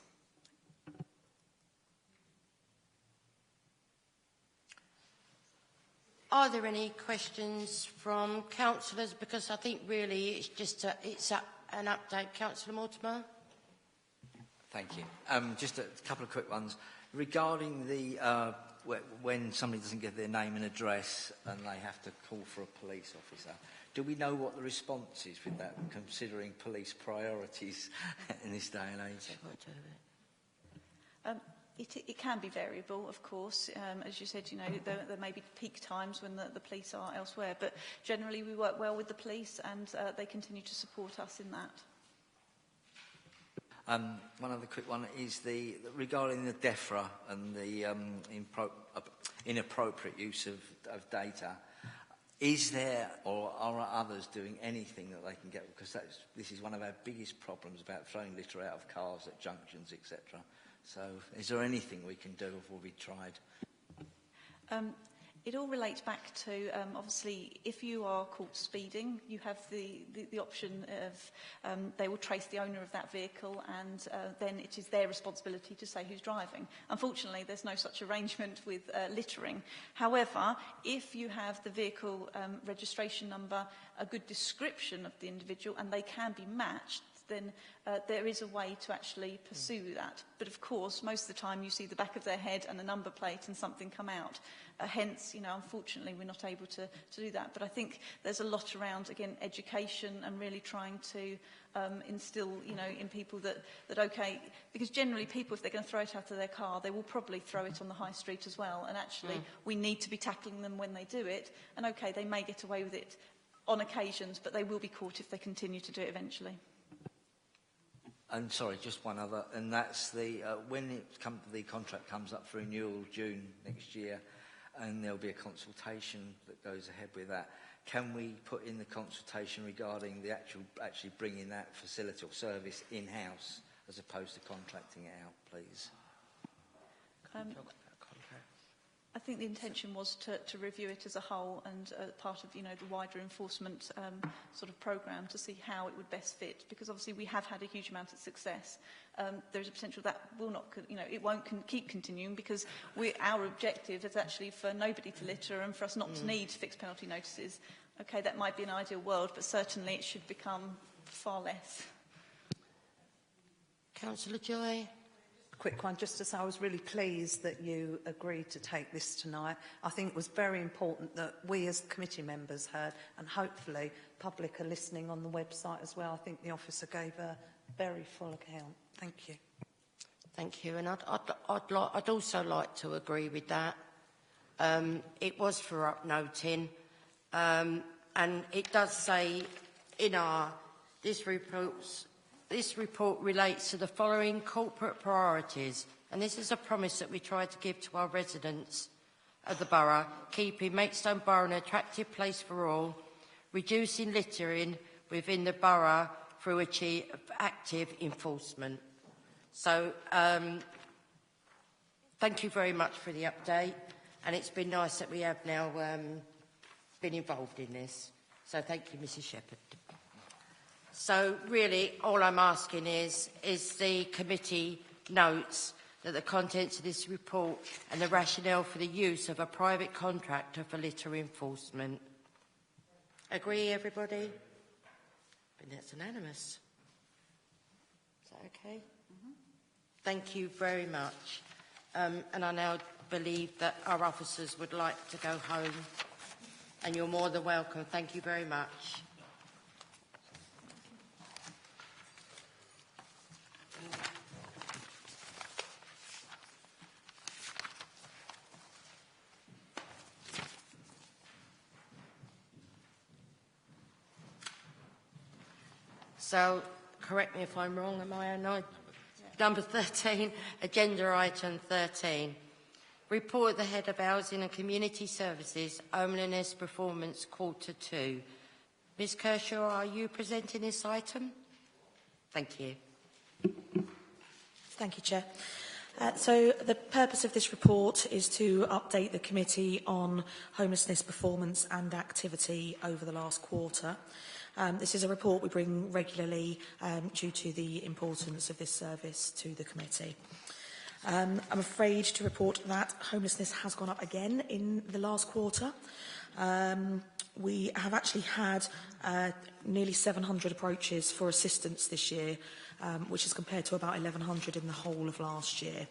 Are there any questions from councillors? Because I think really it's just an update. Councillor Mortimer. Thank you. Just a couple of quick ones. Regarding the when somebody doesn't give their name and address and they have to call for a police officer, do we know what the response is with that, considering police priorities in this day and age? It can be variable, of course. As you said, there may be peak times when the police are elsewhere, but generally we work well with the police, and they continue to support us in that. One other quick one is regarding the DEFRA and the inappropriate use of data. Is there, or are others doing anything that they can get? Because this is one of our biggest problems about throwing litter out of cars at junctions, etc. So is there anything we can do, or have we tried? It all relates back to, obviously, if you are caught speeding, you have the option of, they will trace the owner of that vehicle, and then it is their responsibility to say who's driving. Unfortunately, there's no such arrangement with littering. However, if you have the vehicle registration number, a good description of the individual, and they can be matched, then there is a way to actually pursue that. But of course, most of the time you see the back of their head and a number plate and something come out. Hence, unfortunately, we're not able to do that. But I think there's a lot around, again, education and really trying to instill, in people that, okay, because generally people, if they're going to throw it out of their car, they will probably throw it on the high street as well. And actually, we need to be tackling them when they do it. And okay, they may get away with it on occasions, but they will be caught if they continue to do it eventually. And sorry, just one other, and that's when the contract comes up for renewal June next year, and there'll be a consultation that goes ahead with that. Can we put in the consultation regarding the actually bringing that facility or service in-house as opposed to contracting it out, please? I think the intention was to review it as a whole and part of, the wider enforcement sort of programme to see how it would best fit, because obviously we have had a huge amount of success. There's a potential that will not, it won't keep continuing, because our objective is actually for nobody to litter and for us not to need fixed penalty notices. Okay, that might be an ideal world, but certainly it should become far less. Councillor Joy. Quick one, just to say I was really pleased that you agreed to take this tonight. I think it was very important that we as committee members heard, and hopefully public are listening on the website as well. I think the officer gave a very full account. Thank you. Thank you, and I'd also like to agree with that. It was for upnoting, and it does say in this report relates to the following corporate priorities, and this is a promise that we try to give to our residents of the borough: keeping Maidstone Borough an attractive place for all, reducing littering within the borough through active enforcement. So thank you very much for the update, and it's been nice that we have now been involved in this. So thank you, Mrs Shepherd. So really, all I'm asking is the committee notes that the contents of this report and the rationale for the use of a private contractor for litter enforcement. Agree, everybody? I think that's unanimous. Is that okay? Mm-hmm. Thank you very much. And I now believe that our officers would like to go home, and you're more than welcome. Thank you very much. So, correct me if I'm wrong, am I? No. Number 13, agenda item 13. Report the Head of Housing and Community Services, Homelessness Performance Quarter 2. Ms Kershaw, are you presenting this item? Thank you. Thank you, Chair. So the purpose of this report is to update the committee on homelessness performance and activity over the last quarter. This is a report we bring regularly due to the importance of this service to the committee. I'm afraid to report that homelessness has gone up again in the last quarter. We have actually had nearly 700 approaches for assistance this year, which is compared to about 1,100 in the whole of last year.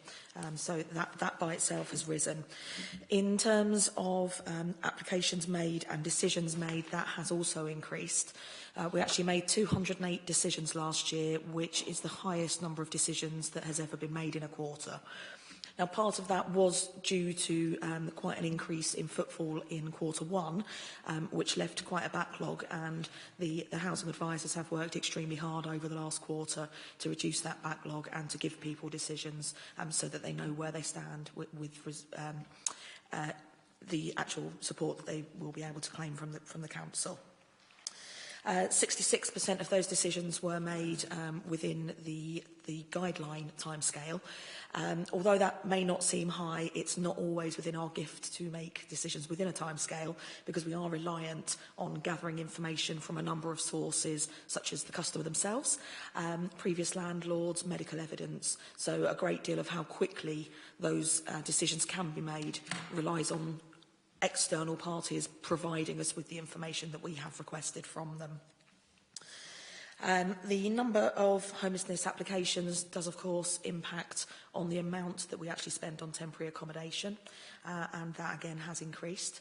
So that by itself has risen. In terms of applications made and decisions made, that has also increased. We actually made 208 decisions last year, which is the highest number of decisions that has ever been made in a quarter. Now, part of that was due to quite an increase in footfall in quarter one, which left quite a backlog, and the housing advisors have worked extremely hard over the last quarter to reduce that backlog and to give people decisions so that they know where they stand with the actual support that they will be able to claim from the council. 66% of those decisions were made within the guideline timescale. Although that may not seem high, it's not always within our gift to make decisions within a timescale, because we are reliant on gathering information from a number of sources, such as the customer themselves, previous landlords, medical evidence. So a great deal of how quickly those decisions can be made relies on external parties providing us with the information that we have requested from them. The number of homelessness applications does, of course, impact on the amount that we actually spend on temporary accommodation, and that, again, has increased.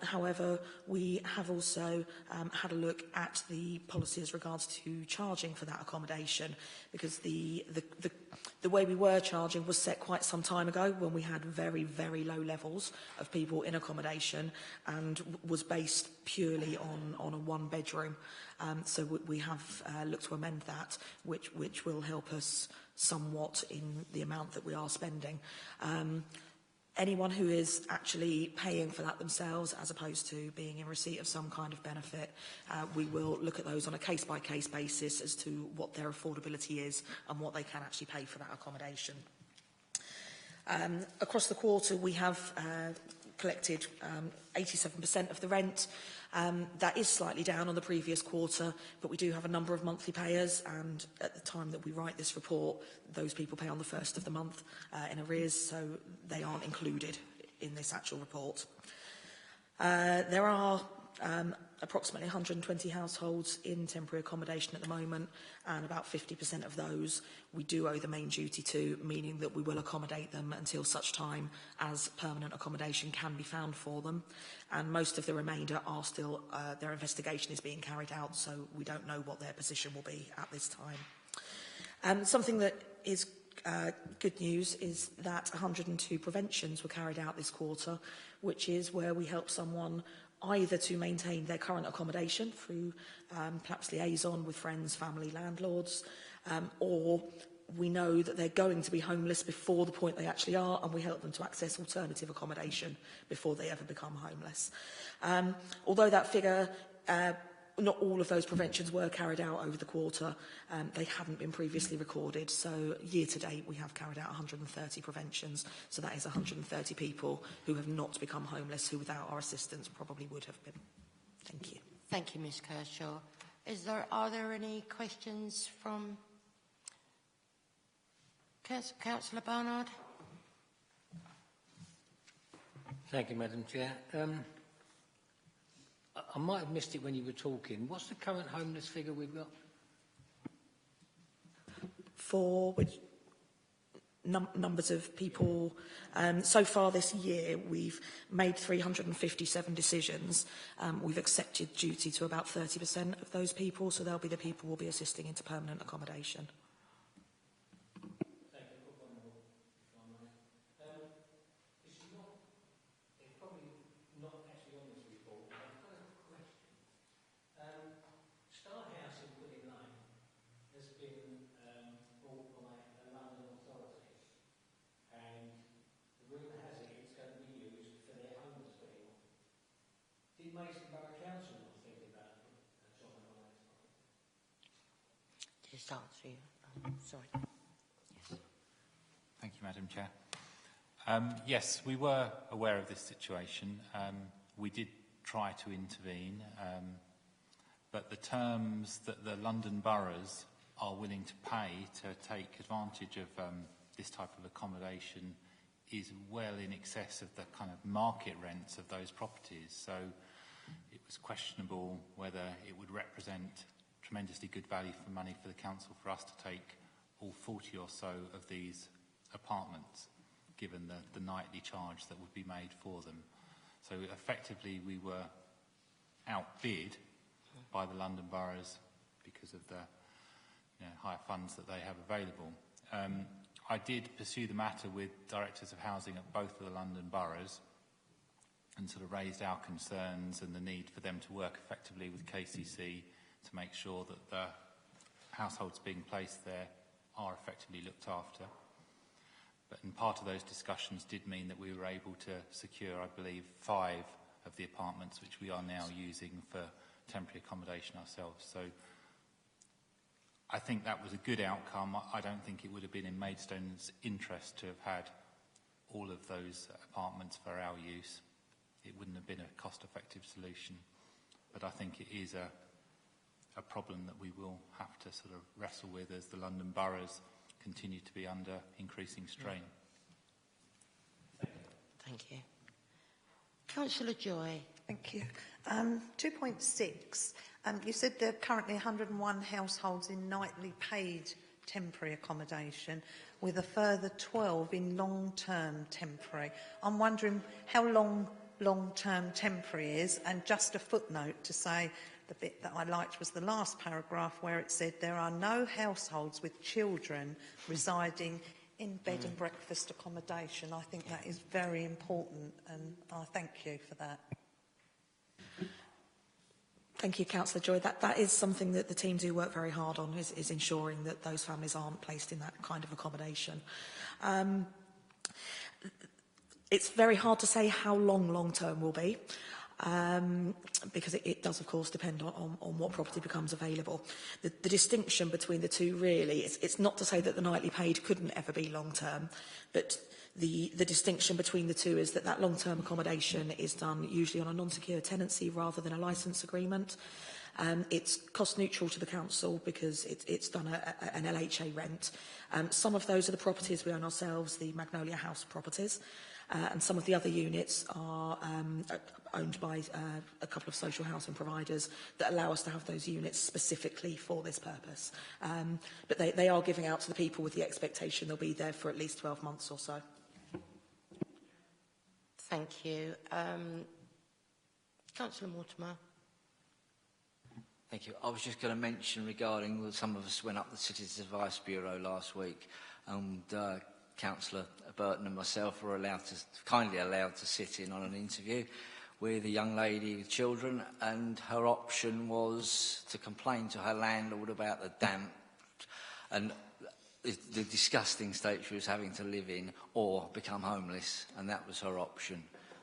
However, we have also had a look at the policy as regards to charging for that accommodation, because the way we were charging was set quite some time ago, when we had very, very low levels of people in accommodation, and was based purely on a one-bedroom. So we have looked to amend that, which will help us somewhat in the amount that we are spending. Anyone who is actually paying for that themselves, as opposed to being in receipt of some kind of benefit, we will look at those on a case-by-case basis as to what their affordability is and what they can actually pay for that accommodation. Across the quarter, we have collected 87% of the rent. That is slightly down on the previous quarter, but we do have a number of monthly payers, and at the time that we write this report, those people pay on the 1st of the month in arrears, so they aren't included in this actual report. There are approximately 120 households in temporary accommodation at the moment, and about 50% of those we do owe the main duty to, meaning that we will accommodate them until such time as permanent accommodation can be found for them. And most of the remainder are still, their investigation is being carried out, so we don't know what their position will be at this time. Something that is good news is that 102 preventions were carried out this quarter, which is where we help someone either to maintain their current accommodation through perhaps liaison with friends, family, landlords, or we know that they're going to be homeless before the point they actually are, and we help them to access alternative accommodation before they ever become homeless. Although that figure not all of those preventions were carried out over the quarter. They hadn't been previously recorded. So year to date, we have carried out 130 preventions. So that is 130 people who have not become homeless, who without our assistance probably would have been. Thank you. Thank you, Ms Kershaw. Are there any questions from Councillor Barnard? Thank you, Madam Chair. I might have missed it when you were talking. What's the current homeless figure we've got? For which numbers of people? So far this year, we've made 357 decisions. We've accepted duty to about 30% of those people, so they'll be the people we'll be assisting into permanent accommodation. Just answer you. Sorry. Yes. Thank you, Madam Chair. Yes, we were aware of this situation. We did try to intervene, but the terms that the London boroughs are willing to pay to take advantage of this type of accommodation is well in excess of the kind of market rents of those properties. So it was questionable whether it would represent tremendously good value for money for the council for us to take all 40 or so of these apartments, given the nightly charge that would be made for them. So effectively we were outbid by the London boroughs because of the higher funds that they have available. I did pursue the matter with directors of housing at both of the London boroughs and sort of raised our concerns and the need for them to work effectively with KCC to make sure that the households being placed there are effectively looked after. But in part of those discussions did mean that we were able to secure, I believe, 5 of the apartments which we are now using for temporary accommodation ourselves. So I think that was a good outcome. I don't think it would have been in Maidstone's interest to have had all of those apartments for our use. It wouldn't have been a cost-effective solution. But I think it is a problem that we will have to sort of wrestle with as the London boroughs continue to be under increasing strain. Thank you. Councillor Joy. Thank you. 2.6, you said there are currently 101 households in nightly paid temporary accommodation, with a further 12 in long-term temporary. I'm wondering how long-term temporary is, and just a footnote to say the bit that I liked was the last paragraph where it said there are no households with children residing in bed and breakfast accommodation. I think that is very important, and I thank you for that. Thank you, Councillor Joy. That is something that the team do work very hard on, is ensuring that those families aren't placed in that kind of accommodation. It's very hard to say how long-term will be, because it does, of course, depend on what property becomes available. The distinction between the two, really, it's not to say that the nightly paid couldn't ever be long-term, but the distinction between the two is that long-term accommodation is done usually on a non-secure tenancy rather than a licence agreement. It's cost neutral to the council because it's done an LHA rent. Some of those are the properties we own ourselves, the Magnolia House properties, and some of the other units are owned by a couple of social housing providers that allow us to have those units specifically for this purpose. But they are giving out to the people with the expectation they'll be there for at least 12 months or so. Thank you. Councillor Mortimer. Thank you. I was just going to mention regarding some of us went up the Citizens Advice Bureau last week, and Councillor Burton and myself were kindly allowed to sit in on an interview with a young lady with children, and her option was to complain to her landlord about the damp and the disgusting state she was having to live in, or become homeless, and that was her option.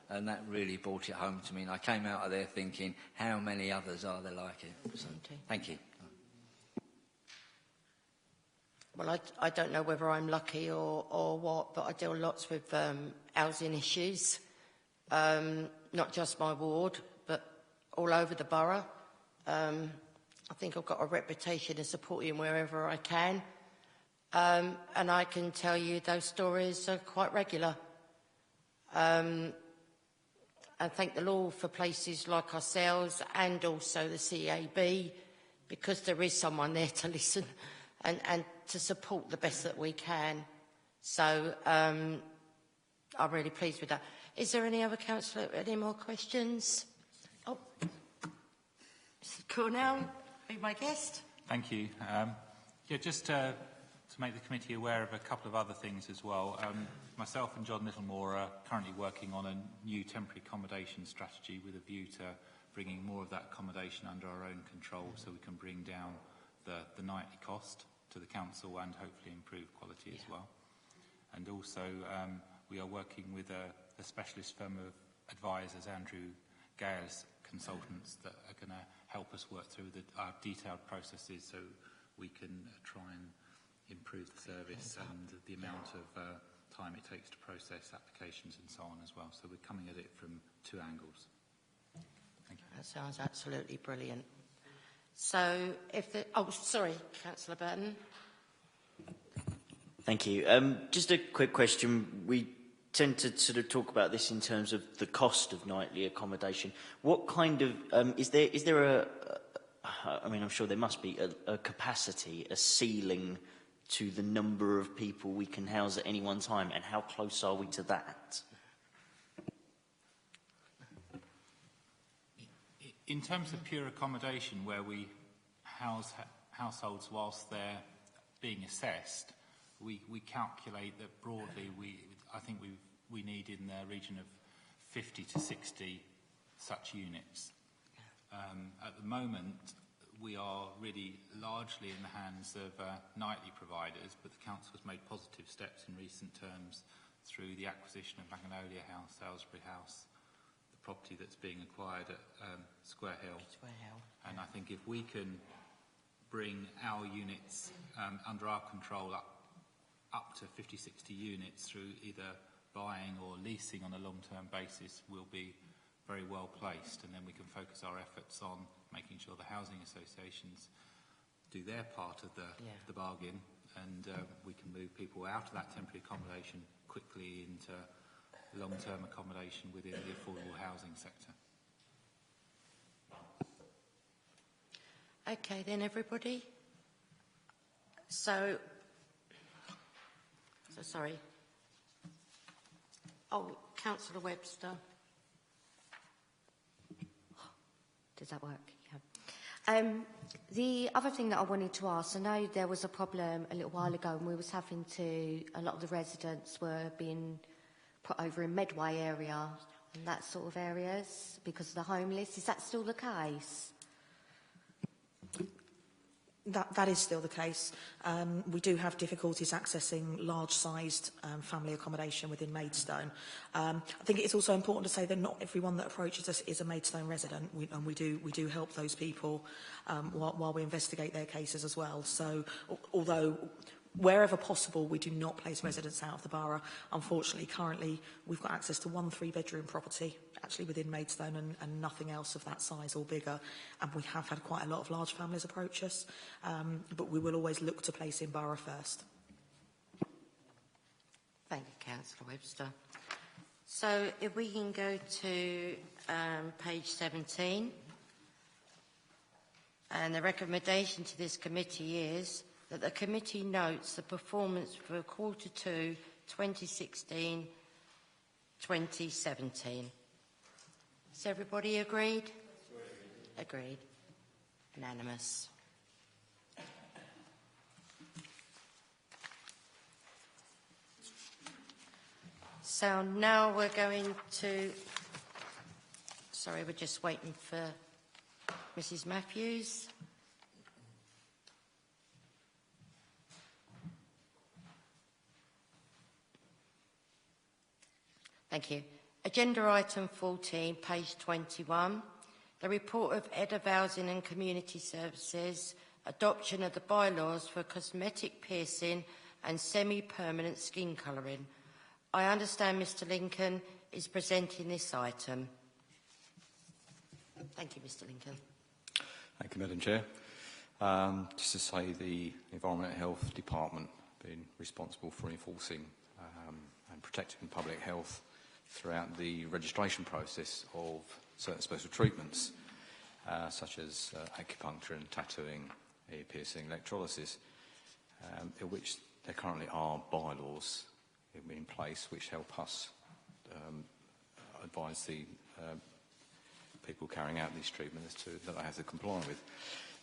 and that really brought it home to me. And I came out of there thinking, how many others are there like it? So, thank you. Well, I don't know whether I'm lucky or what, but I deal lots with housing issues, not just my ward, but all over the borough. I think I've got a reputation of supporting wherever I can, and I can tell you those stories are quite regular. And thank the Lord for places like ourselves and also the CAB, because there is someone there to listen and to support the best that we can. So I'm really pleased with that. Is there any other councillor, any more questions? Oh, Mr. Cornell, be my guest. Thank you. Yeah, just to make the committee aware of a couple of other things as well. Myself and John Littlemore are currently working on a new temporary accommodation strategy with a view to bringing more of that accommodation under our own control so we can bring down the nightly cost to the council and hopefully improve quality as well. And also we are working with a specialist firm of advisors, Andrew Gale's consultants, that are going to help us work through our detailed processes so we can try and improve the service and the amount of time it takes to process applications and so on as well. So we're coming at it from two angles. Thank you. That sounds absolutely brilliant. So if the... Oh, sorry, Councillor Burton. Thank you. Just a quick question. We tend to sort of talk about this in terms of the cost of nightly accommodation. What kind of... is there a... I mean, I'm sure there must be a capacity, a ceiling to the number of people we can house at any one time, and how close are we to that? In terms of pure accommodation, where we house households whilst they're being assessed, we calculate that broadly I think we need in the region of 50 to 60 such units. At the moment, we are really largely in the hands of nightly providers, but the council has made positive steps in recent terms through the acquisition of Magnolia House, Aylesbury House, the property that's being acquired at Square Hill. And I think if we can bring our units under our control up to 50, 60 units through either buying or leasing on a long-term basis, we'll be very well placed, and then we can focus our efforts on making sure the housing associations do their part of the bargain, and we can move people out of that temporary accommodation quickly into long-term accommodation within the affordable housing sector. Okay then, everybody. So sorry. Oh, Councillor Webster. Does that work? Yeah. The other thing that I wanted to ask, I know there was a problem a little while ago, and we was having to, a lot of the residents were being put over in Medway area and that sort of areas because of the homeless. Is that still the case? That is still the case. We do have difficulties accessing large-sized family accommodation within Maidstone. I think it's also important to say that not everyone that approaches us is a Maidstone resident, and we do help those people while we investigate their cases as well. So, although wherever possible, we do not place residents out of the borough. Unfortunately, currently, we've got access to one 3-bedroom property, actually within Maidstone, and nothing else of that size or bigger. And we have had quite a lot of large families approach us, but we will always look to place in borough first. Thank you, Councillor Webster. So if we can go to page 17. And the recommendation to this committee is that the committee notes the performance for Q2 2016-2017. Is everybody agreed? Agreed. Unanimous. So now we're going to... Sorry, we're just waiting for Mrs. Matthews. Thank you. Agenda item 14, page 21. The report of Head of Housing and Community Services, adoption of the bylaws for cosmetic piercing and semi-permanent skin colouring. I understand Mr Lincoln is presenting this item. Thank you, Mr Lincoln. Thank you, Madam Chair. Just to say the Environment and Health Department been responsible for enforcing and protecting public health throughout the registration process of certain special treatments, such as acupuncture and tattooing, ear piercing, electrolysis, in which there currently are bylaws in place which help us advise the people carrying out these treatments that they have to comply with.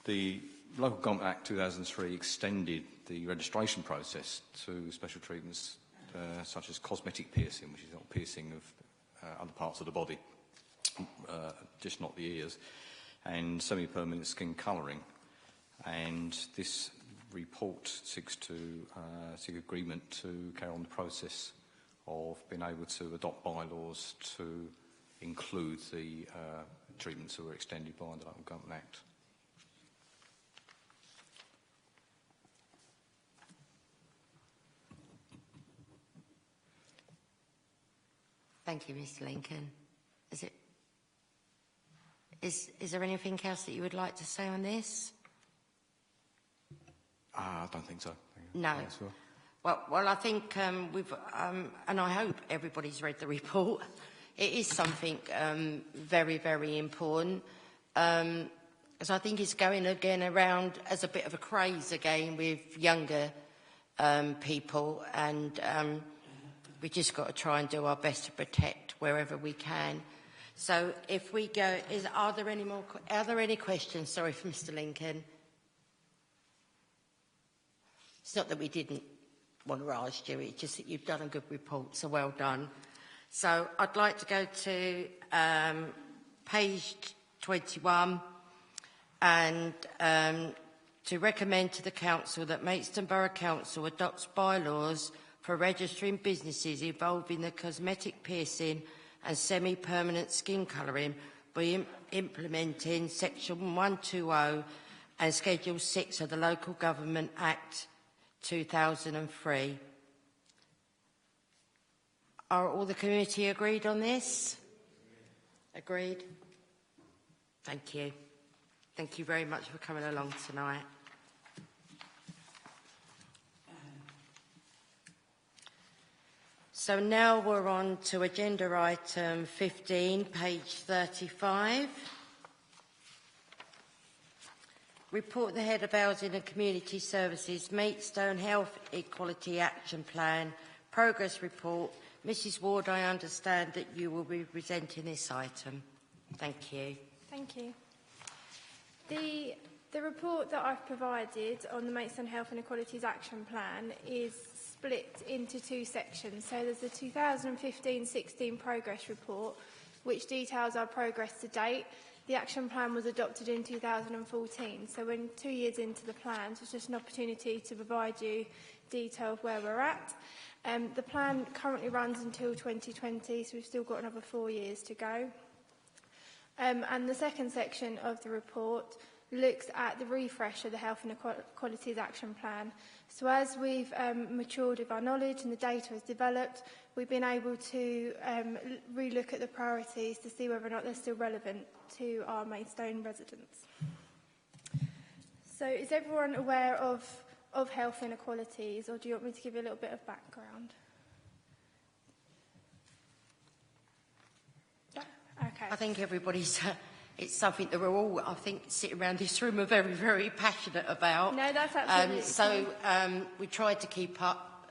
The Local Government Act 2003 extended the registration process to special treatments such as cosmetic piercing, which is not piercing of other parts of the body, just not the ears, and semi-permanent skin colouring. And this report seeks agreement to carry on the process of being able to adopt bylaws to include the treatments that were extended by the Local Government Act. Thank you, Mr Lincoln. Is there anything else that you would like to say on this? I don't think so. No. Well, I think we've, and I hope everybody's read the report. It is something very, very important. As I think it's going again around as a bit of a craze again with younger people, and we just got to try and do our best to protect wherever we can. So if we go, are there any questions? Sorry, for Mr Lincoln. It's not that we didn't want to ask you, it's just that you've done a good report, so well done. So I'd like to go to page 21 and to recommend to the Council that Maidstone Borough Council adopts bylaws for registering businesses involving the cosmetic piercing and semi-permanent skin colouring by implementing Section 120 and Schedule 6 of the Local Government Act 2003. Are all the committee agreed on this? Agreed? Thank you. Thank you very much for coming along tonight. So now we're on to agenda item 15, page 35. Report the Head of Housing and Community Services, Maidstone Health Equality Action Plan, Progress Report. Mrs Ward, I understand that you will be presenting this item. Thank you. Thank you. The report that I've provided on the Maidstone Health and Equalities Action Plan is split into two sections. So there's the 2015-16 Progress Report, which details our progress to date. The action plan was adopted in 2014, so we're 2 years into the plan, so it's just an opportunity to provide you detail of where we're at. The plan currently runs until 2020, so we've still got another 4 years to go. And the second section of the report looks at the refresh of the Health and Equalities Action Plan. So as we've matured with our knowledge and the data has developed, we've been able to relook at the priorities to see whether or not they're still relevant to our Maidstone residents. So is everyone aware of health inequalities, or do you want me to give you a little bit of background? Okay. I think everybody's... it's something that we're all, I think, sitting around this room are very, very passionate about. No, that's absolutely so we tried to keep up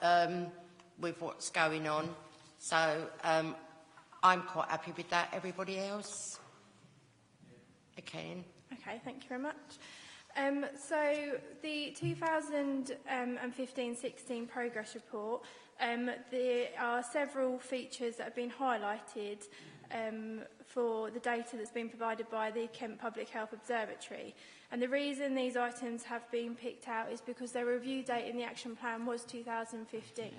with what's going on. So I'm quite happy with that. Everybody else? Okay. Okay, thank you very much. So the 2015-16 Progress Report, there are several features that have been highlighted for the data that's been provided by the Kent Public Health Observatory. And the reason these items have been picked out is because their review date in the action plan was 2015. Yeah.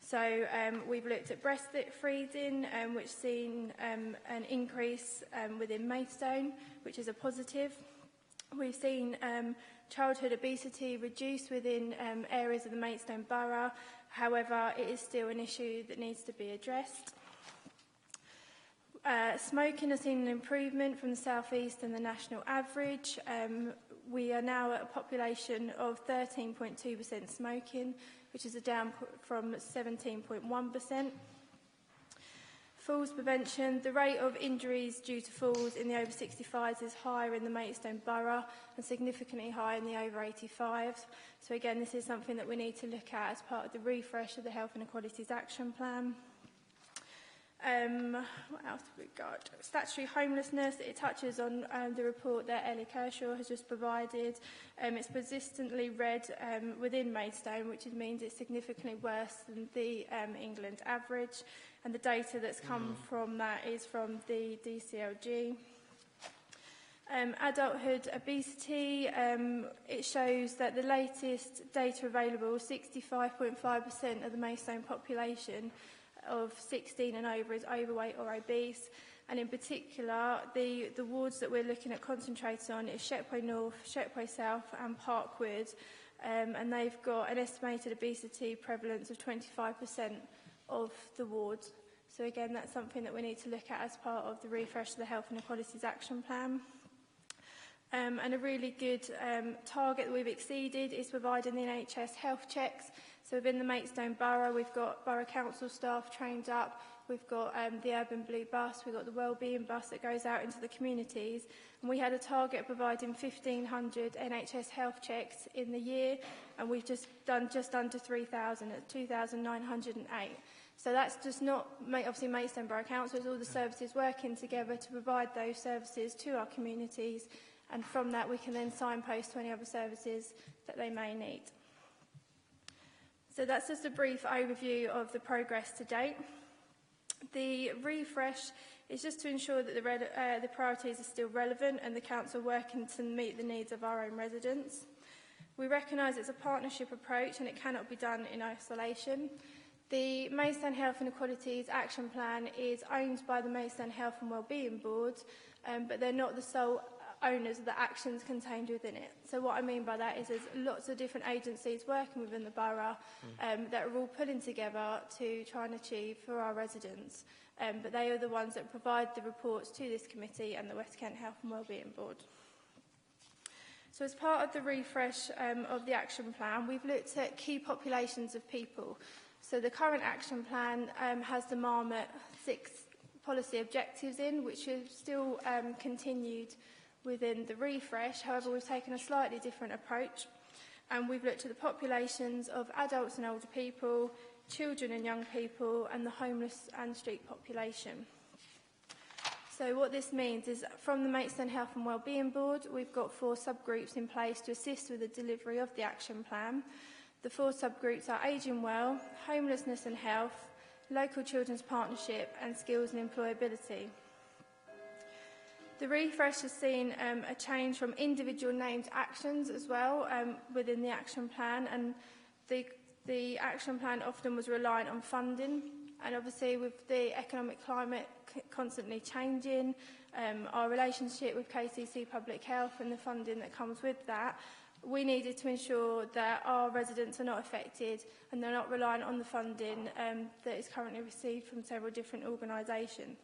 So we've looked at breastfeeding, which has seen an increase within Maidstone, which is a positive. We've seen childhood obesity reduce within areas of the Maidstone Borough. However, it is still an issue that needs to be addressed. Smoking has seen an improvement from the South East and the national average. We are now at a population of 13.2% smoking, which is a down from 17.1%. Falls prevention. The rate of injuries due to falls in the over 65s is higher in the Maidstone Borough and significantly higher in the over 85s. So again, this is something that we need to look at as part of the refresh of the Health and Equalities Action Plan. What else have we got? Statutory homelessness. It touches on the report that Ellie Kershaw has just provided. It's persistently red within Maidstone, which means it's significantly worse than the England average. And the data that's come from that is from the DCLG. Adulthood obesity, it shows that the latest data available, 65.5% of the Maidstone population of 16 and over is overweight or obese, and in particular the wards that we're looking at concentrating on is Shepway North, Shepway South and Parkwood, and they've got an estimated obesity prevalence of 25% of the wards. So again, that's something that we need to look at as part of the refresh of the Health and Equalities Action Plan. And a really good target that we've exceeded is providing the NHS health checks. So within the Maidstone Borough, we've got Borough Council staff trained up, we've got the Urban Blue bus, we've got the Wellbeing bus that goes out into the communities, and we had a target of providing 1,500 NHS health checks in the year, and we've just done just under 3,000 at 2,908. So that's just not, obviously, Maidstone Borough Council, it's all the services working together to provide those services to our communities, and from that we can then signpost to any other services that they may need. So that's just a brief overview of the progress to date. The refresh is just to ensure that the priorities are still relevant and the council working to meet the needs of our own residents. We recognise it's a partnership approach and it cannot be done in isolation. The Maidstone Health and Equalities Action Plan is owned by the Maidstone Health and Wellbeing Board, but they're not the sole owners of the actions contained within it. So what I mean by that is there's lots of different agencies working within the borough that are all pulling together to try and achieve for our residents. But they are the ones that provide the reports to this committee and the West Kent Health and Wellbeing Board. So as part of the refresh of the action plan, we've looked at key populations of people. So the current action plan has the Marmot 6 policy objectives in, which have still continued within the refresh. However, we've taken a slightly different approach, and we've looked at the populations of adults and older people, children and young people, and the homeless and street population. So what this means is from the Maidstone Health and Wellbeing Board, we've got 4 subgroups in place to assist with the delivery of the action plan. The 4 subgroups are ageing well, homelessness and health, local children's partnership, and skills and employability. The refresh has seen a change from individual named actions as well within the action plan, and the action plan often was reliant on funding, and obviously with the economic climate constantly changing, our relationship with KCC Public Health and the funding that comes with that, we needed to ensure that our residents are not affected and they're not reliant on the funding that is currently received from several different organisations.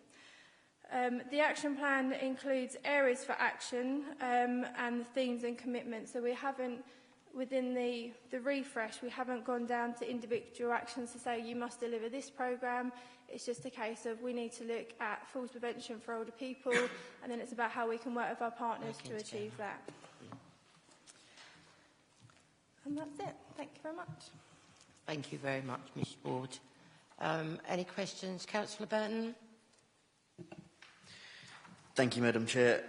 The action plan includes areas for action and the themes and commitments. So we haven't, within the refresh, we haven't gone down to individual actions to say you must deliver this programme. It's just a case of we need to look at falls prevention for older people, and then it's about how we can work with our partners to achieve that. And that's it. Thank you very much. Thank you very much, Ms Ward. Any questions? Councillor Burton? Thank you, Madam Chair.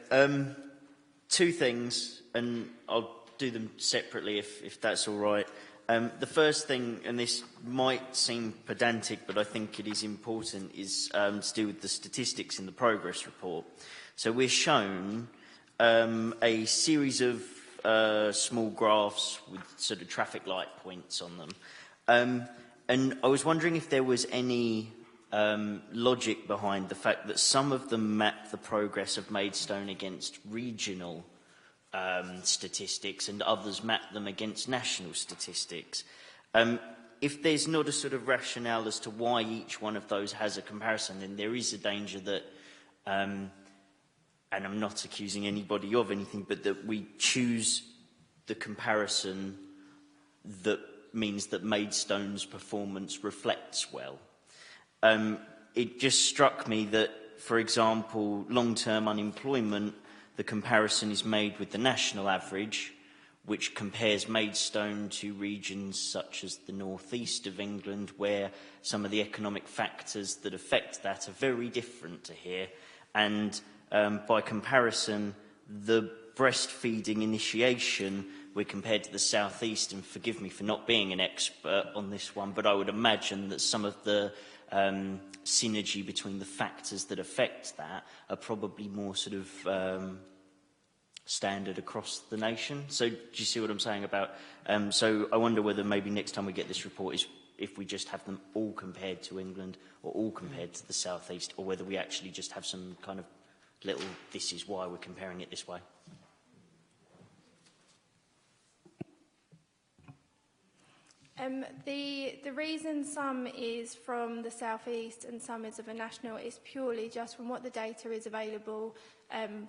2 things, and I'll do them separately if that's all right. The first thing, and this might seem pedantic, but I think it is important, is to do with the statistics in the progress report. So we're shown a series of small graphs with sort of traffic light points on them. And I was wondering if there was any logic behind the fact that some of them map the progress of Maidstone against regional statistics and others map them against national statistics. If there's not a sort of rationale as to why each one of those has a comparison, then there is a danger that, and I'm not accusing anybody of anything, but that we choose the comparison that means that Maidstone's performance reflects well. It just struck me that, for example, long-term unemployment, the comparison is made with the national average, which compares Maidstone to regions such as the northeast of England, where some of the economic factors that affect that are very different to here. And by comparison, the breastfeeding initiation, we're compared to the southeast, and forgive me for not being an expert on this one, but I would imagine that some of the synergy between the factors that affect that are probably more sort of standard across the nation. So do you see what I'm saying about... so I wonder whether maybe next time we get this report is if we just have them all compared to England or all compared to the southeast, or whether we actually just have some kind of little, this is why we're comparing it this way. The reason some is from the southeast and some is of a national is purely just from what the data is available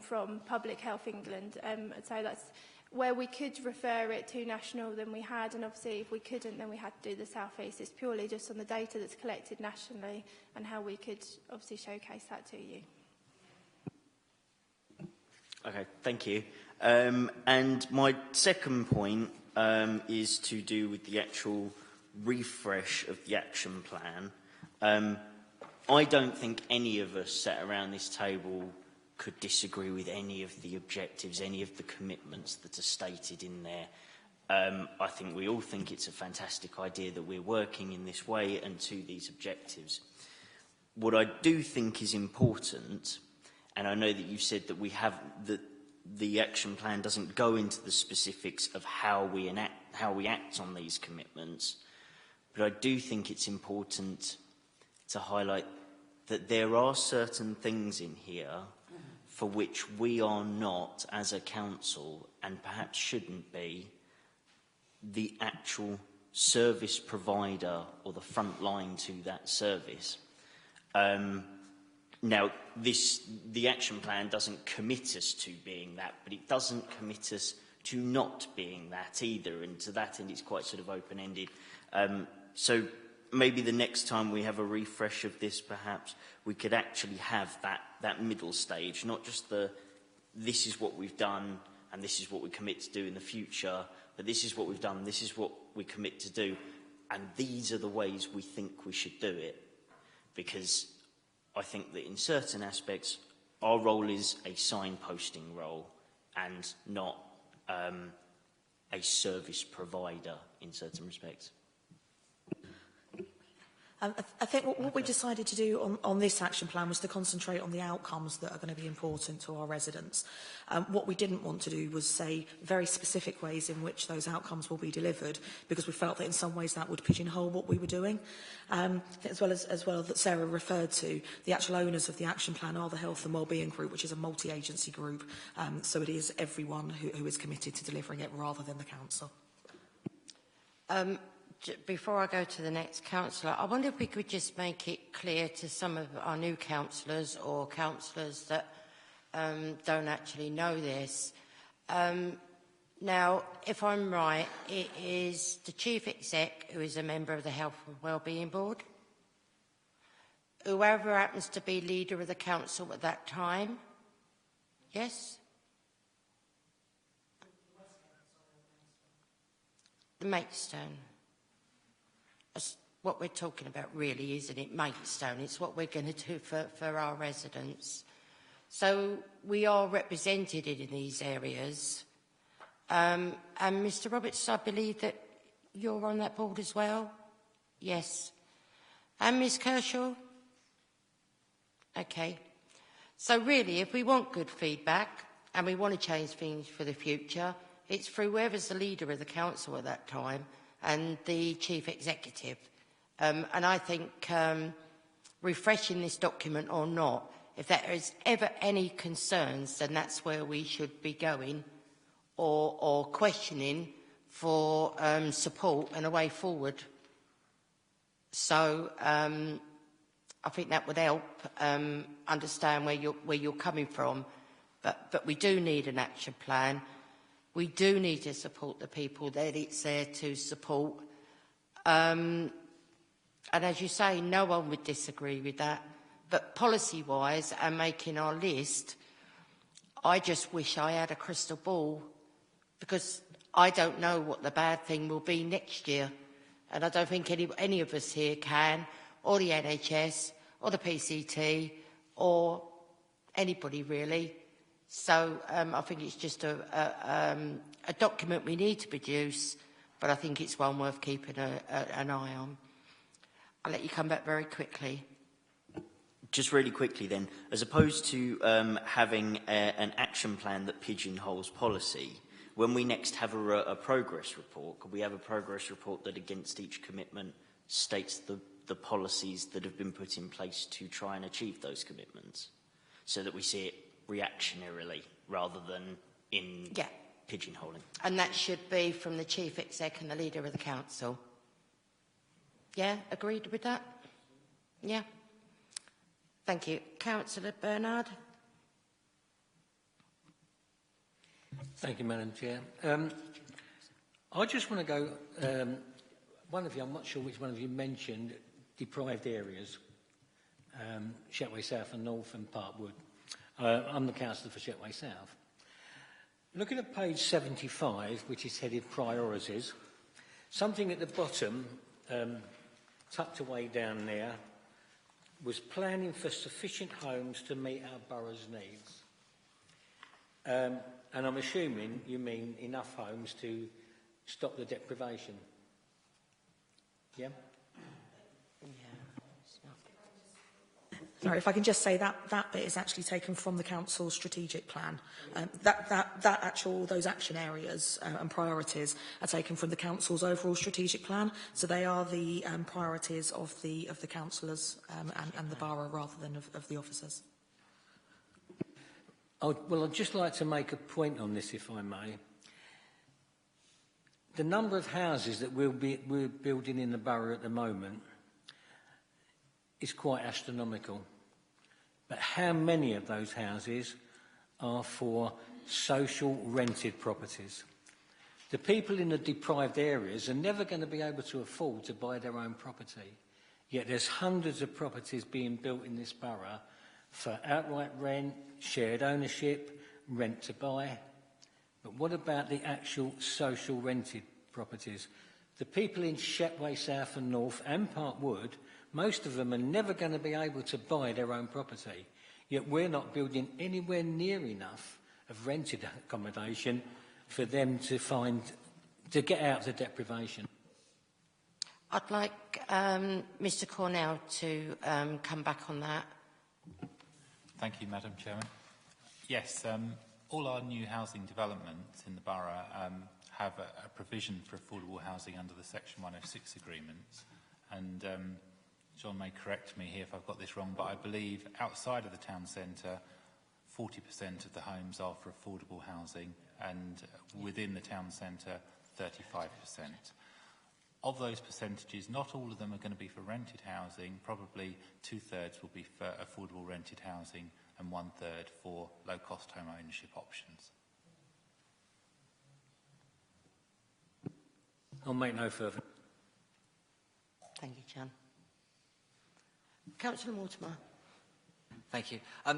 from Public Health England. So that's where we could refer it to national, then we had, and obviously if we couldn't, then we had to do the southeast. It's purely just on the data that's collected nationally and how we could obviously showcase that to you. Okay, thank you. And my second point is to do with the actual refresh of the action plan. I don't think any of us sat around this table could disagree with any of the objectives, any of the commitments that are stated in there. I think we all think it's a fantastic idea that we're working in this way and to these objectives. What I do think is important, and I know that you said that we have that the action plan doesn't go into the specifics of how we act on these commitments, but I do think it's important to highlight that there are certain things in here for which we are not, as a council, and perhaps shouldn't be, the actual service provider or the front line to that service. Now, the action plan doesn't commit us to being that, but it doesn't commit us to not being that either, and to that end it's quite sort of open-ended. So maybe the next time we have a refresh of this, perhaps, we could actually have that middle stage, not just this is what we've done and this is what we commit to do in the future, but this is what we've done, this is what we commit to do, and these are the ways we think we should do it. Because I think that in certain aspects, our role is a signposting role and not a service provider in certain respects. I think what we decided to do on this action plan was to concentrate on the outcomes that are going to be important to our residents. What we didn't want to do was say very specific ways in which those outcomes will be delivered, because we felt that in some ways that would pigeonhole what we were doing. As well that Sarah referred to, the actual owners of the action plan are the Health and Wellbeing Group, which is a multi-agency group. So it is everyone who is committed to delivering it rather than the council. Before I go to the next councillor, I wonder if we could just make it clear to some of our new councillors or councillors that don't actually know this. Now, if I'm right, it is the Chief Exec who is a member of the Health and Wellbeing Board. Whoever happens to be leader of the council at that time. Yes? The Maidstone. That's what we're talking about really, isn't it? Maidstone. It's what we're going to do for our residents. So we are represented in these areas. And Mr. Roberts, I believe that you're on that board as well? Yes. And Ms. Kershaw? Okay. So really, if we want good feedback and we want to change things for the future, it's through whoever's the leader of the council at that time and the chief executive. And I think refreshing this document or not, if there is ever any concerns, then that's where we should be going, or questioning for support and a way forward. So I think that would help understand where you're coming from. But we do need an action plan. We do need to support the people that it's there to support. And as you say, no one would disagree with that. But policy-wise and making our list, I just wish I had a crystal ball, because I don't know what the bad thing will be next year. And I don't think any of us here can, or the NHS, or the PCT, or anybody really. So I think it's just a document we need to produce, but I think it's one worth keeping an eye on. I'll let you come back very quickly. Just really quickly then, as opposed to having an action plan that pigeonholes policy, when we next have a progress report, could we have a progress report that against each commitment states the policies that have been put in place to try and achieve those commitments, so that we see it reactionarily rather than in pigeonholing? And that should be from the Chief Exec and the Leader of the Council. Yeah, agreed with that? Yeah. Thank you. Councillor Bernard. Thank you, Madam Chair. I just want to go, one of you, I'm not sure which one of you mentioned deprived areas, Shetway South and North and Parkwood. I'm the councillor for Shetway South. Looking at page 75, which is headed Priorities, something at the bottom, tucked away down there, was planning for sufficient homes to meet our borough's needs. And I'm assuming you mean enough homes to stop the deprivation. Yeah? Sorry, if I can just say that bit is actually taken from the council's strategic plan. Those action areas and priorities are taken from the council's overall strategic plan. So they are the priorities of the councillors and the borough rather than of the officers. Well, I'd just like to make a point on this, if I may. The number of houses that we're building in the borough at the moment is quite astronomical. But how many of those houses are for social rented properties? The people in the deprived areas are never going to be able to afford to buy their own property. Yet there's hundreds of properties being built in this borough for outright rent, shared ownership, rent to buy. But what about the actual social rented properties? The people in Shetway South and North and Parkwood, most of them are never going to be able to buy their own property. Yet we're not building anywhere near enough of rented accommodation for them to get out of the deprivation. I'd like Mr Cornell to come back on that. Thank you, Madam Chairman. Yes, all our new housing developments in the borough have a provision for affordable housing under the Section 106 agreements. And John may correct me here if I've got this wrong, but I believe outside of the town centre, 40% of the homes are for affordable housing, and within the town centre, 35%. Of those percentages, not all of them are going to be for rented housing. Probably 2/3 will be for affordable rented housing and 1/3 for low-cost home ownership options. I'll make no further. Thank you, John. Councillor Mortimer. Thank you. A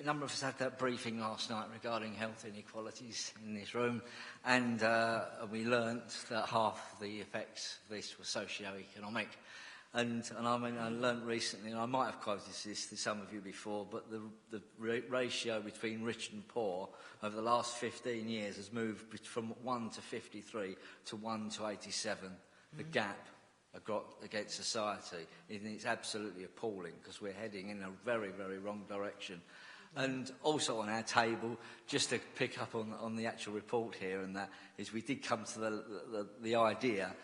number of us had that briefing last night regarding health inequalities in this room, and we learnt that half the effects of this were socio-economic. And I learnt recently, and I might have quoted this to some of you before, but the ratio between rich and poor over the last 15 years has moved from 1 to 53 to 1 to 87. The gap against society, and it's absolutely appalling because we're heading in a very, very wrong direction. And also on our table, just to pick up on the actual report here, and that is we did come to the idea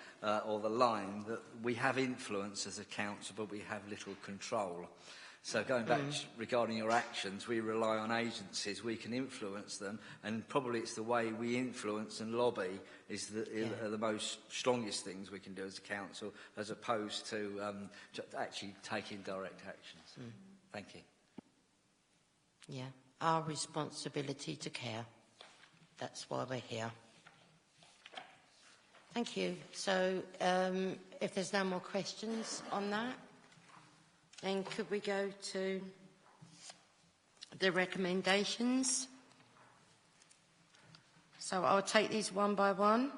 or the line that we have influence as a council, but we have little control. So going back regarding your actions, we rely on agencies, we can influence them, and probably it's the way we influence and lobby is the most strongest things we can do as a council, as opposed to actually taking direct actions. Thank you. Yeah, our responsibility to care. That's why we're here. Thank you. So if there's no more questions on that, then could we go to the recommendations? So I'll take these one by one.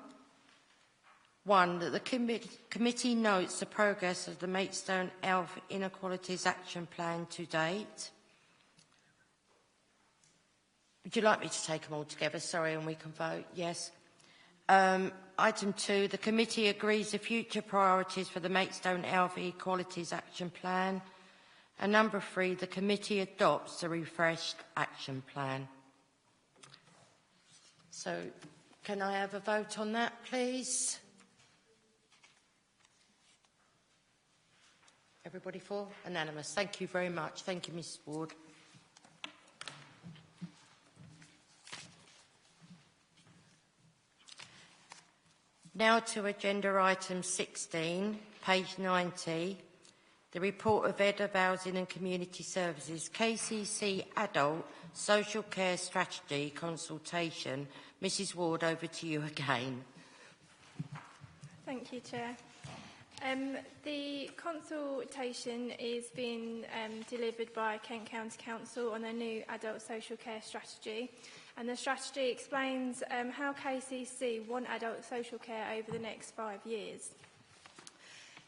One, that the committee notes the progress of the Maidstone Health Inequalities Action Plan to date. Would you like me to take them all together? Sorry, and we can vote. Yes. Item 2, the committee agrees the future priorities for the Maidstone Health Equalities Action Plan. And number 3, the committee adopts the refreshed action plan. So, can I have a vote on that, please? Everybody for? Unanimous. Thank you very much. Thank you, Mrs. Ward. Now to agenda item 16, page 90, the report of Head of Housing and Community Services, KCC Adult Social Care Strategy Consultation. Mrs. Ward, over to you again. Thank you, Chair. The consultation is being delivered by Kent County Council on their new adult social care strategy, and the strategy explains how KCC want adult social care over the next 5 years.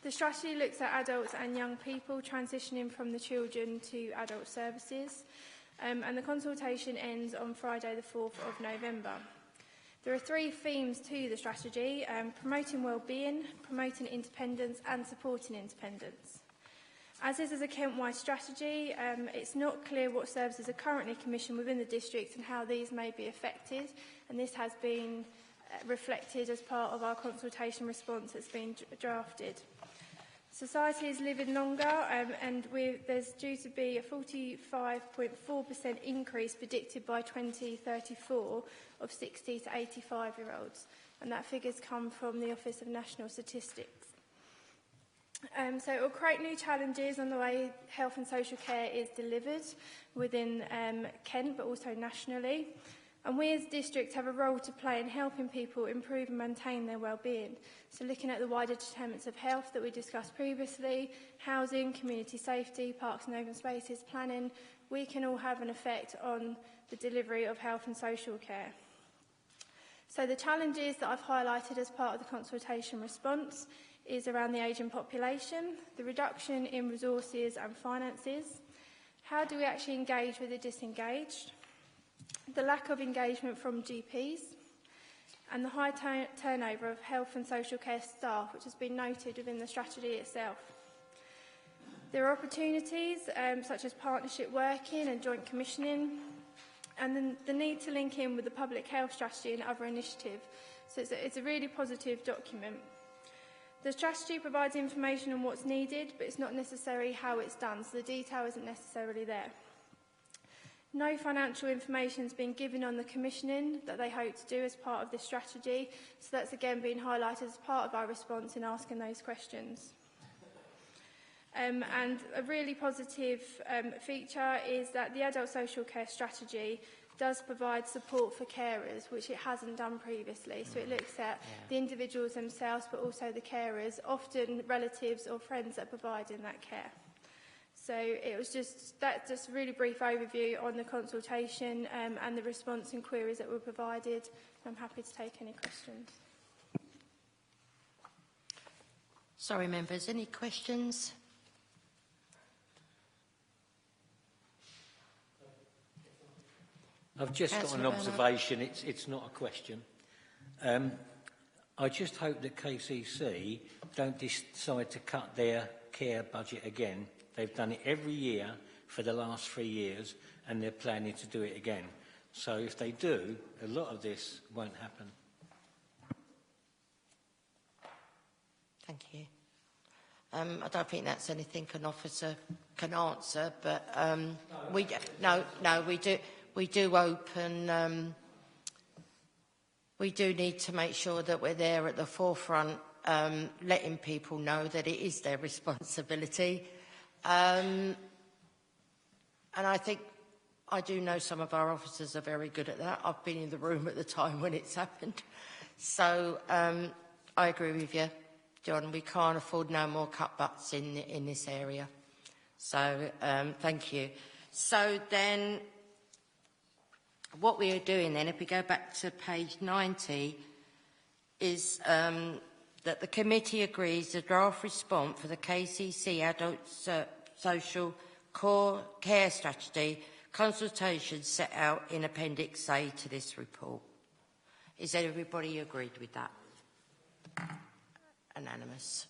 The strategy looks at adults and young people transitioning from the children to adult services, and the consultation ends on Friday the 4th of November. There are 3 themes to the strategy: promoting well-being, promoting independence and supporting independence. As is a Kent-wide strategy, it's not clear what services are currently commissioned within the district and how these may be affected, and this has been reflected as part of our consultation response that's been drafted. Society is living longer, and there's due to be a 45.4% increase predicted by 2034 of 60 to 85-year-olds, and that figures come from the Office of National Statistics. So it will create new challenges on the way health and social care is delivered within Kent, but also nationally. And we as a district have a role to play in helping people improve and maintain their well-being. So looking at the wider determinants of health that we discussed previously, housing, community safety, parks and open spaces, planning, we can all have an effect on the delivery of health and social care. So the challenges that I've highlighted as part of the consultation response is around the ageing population, the reduction in resources and finances, how do we actually engage with the disengaged, the lack of engagement from GPs, and the high turnover of health and social care staff, which has been noted within the strategy itself. There are opportunities such as partnership working and joint commissioning, and then the need to link in with the public health strategy and other initiatives. So it's a really positive document. The strategy provides information on what's needed, but it's not necessarily how it's done, so the detail isn't necessarily there. No financial information has been given on the commissioning that they hope to do as part of this strategy, so that's again being highlighted as part of our response in asking those questions. And a really positive feature is that the adult social care strategy does provide support for carers, which it hasn't done previously. So it looks at the individuals themselves, but also the carers, often relatives or friends that are providing that care. So it was just a really brief overview on the consultation and the response and queries that were provided. I'm happy to take any questions. Sorry, members, any questions? I've just got an observation. It's not a question. I just hope that KCC don't decide to cut their care budget again. They've done it every year for the last 3 years, and they're planning to do it again. So if they do, a lot of this won't happen. Thank you. I don't think that's anything an officer can answer, but we do open. We do need to make sure that we're there at the forefront, letting people know that it is their responsibility. And I think I do know some of our officers are very good at that. I've been in the room at the time when it's happened. So I agree with you, John. We can't afford no more cutbacks in this area. So thank you. So then what we are doing then, if we go back to page 90, is that the committee agrees the draft response for the KCC Adult Social Core Care Strategy consultation set out in Appendix A to this report. Is everybody agreed with that? Unanimous.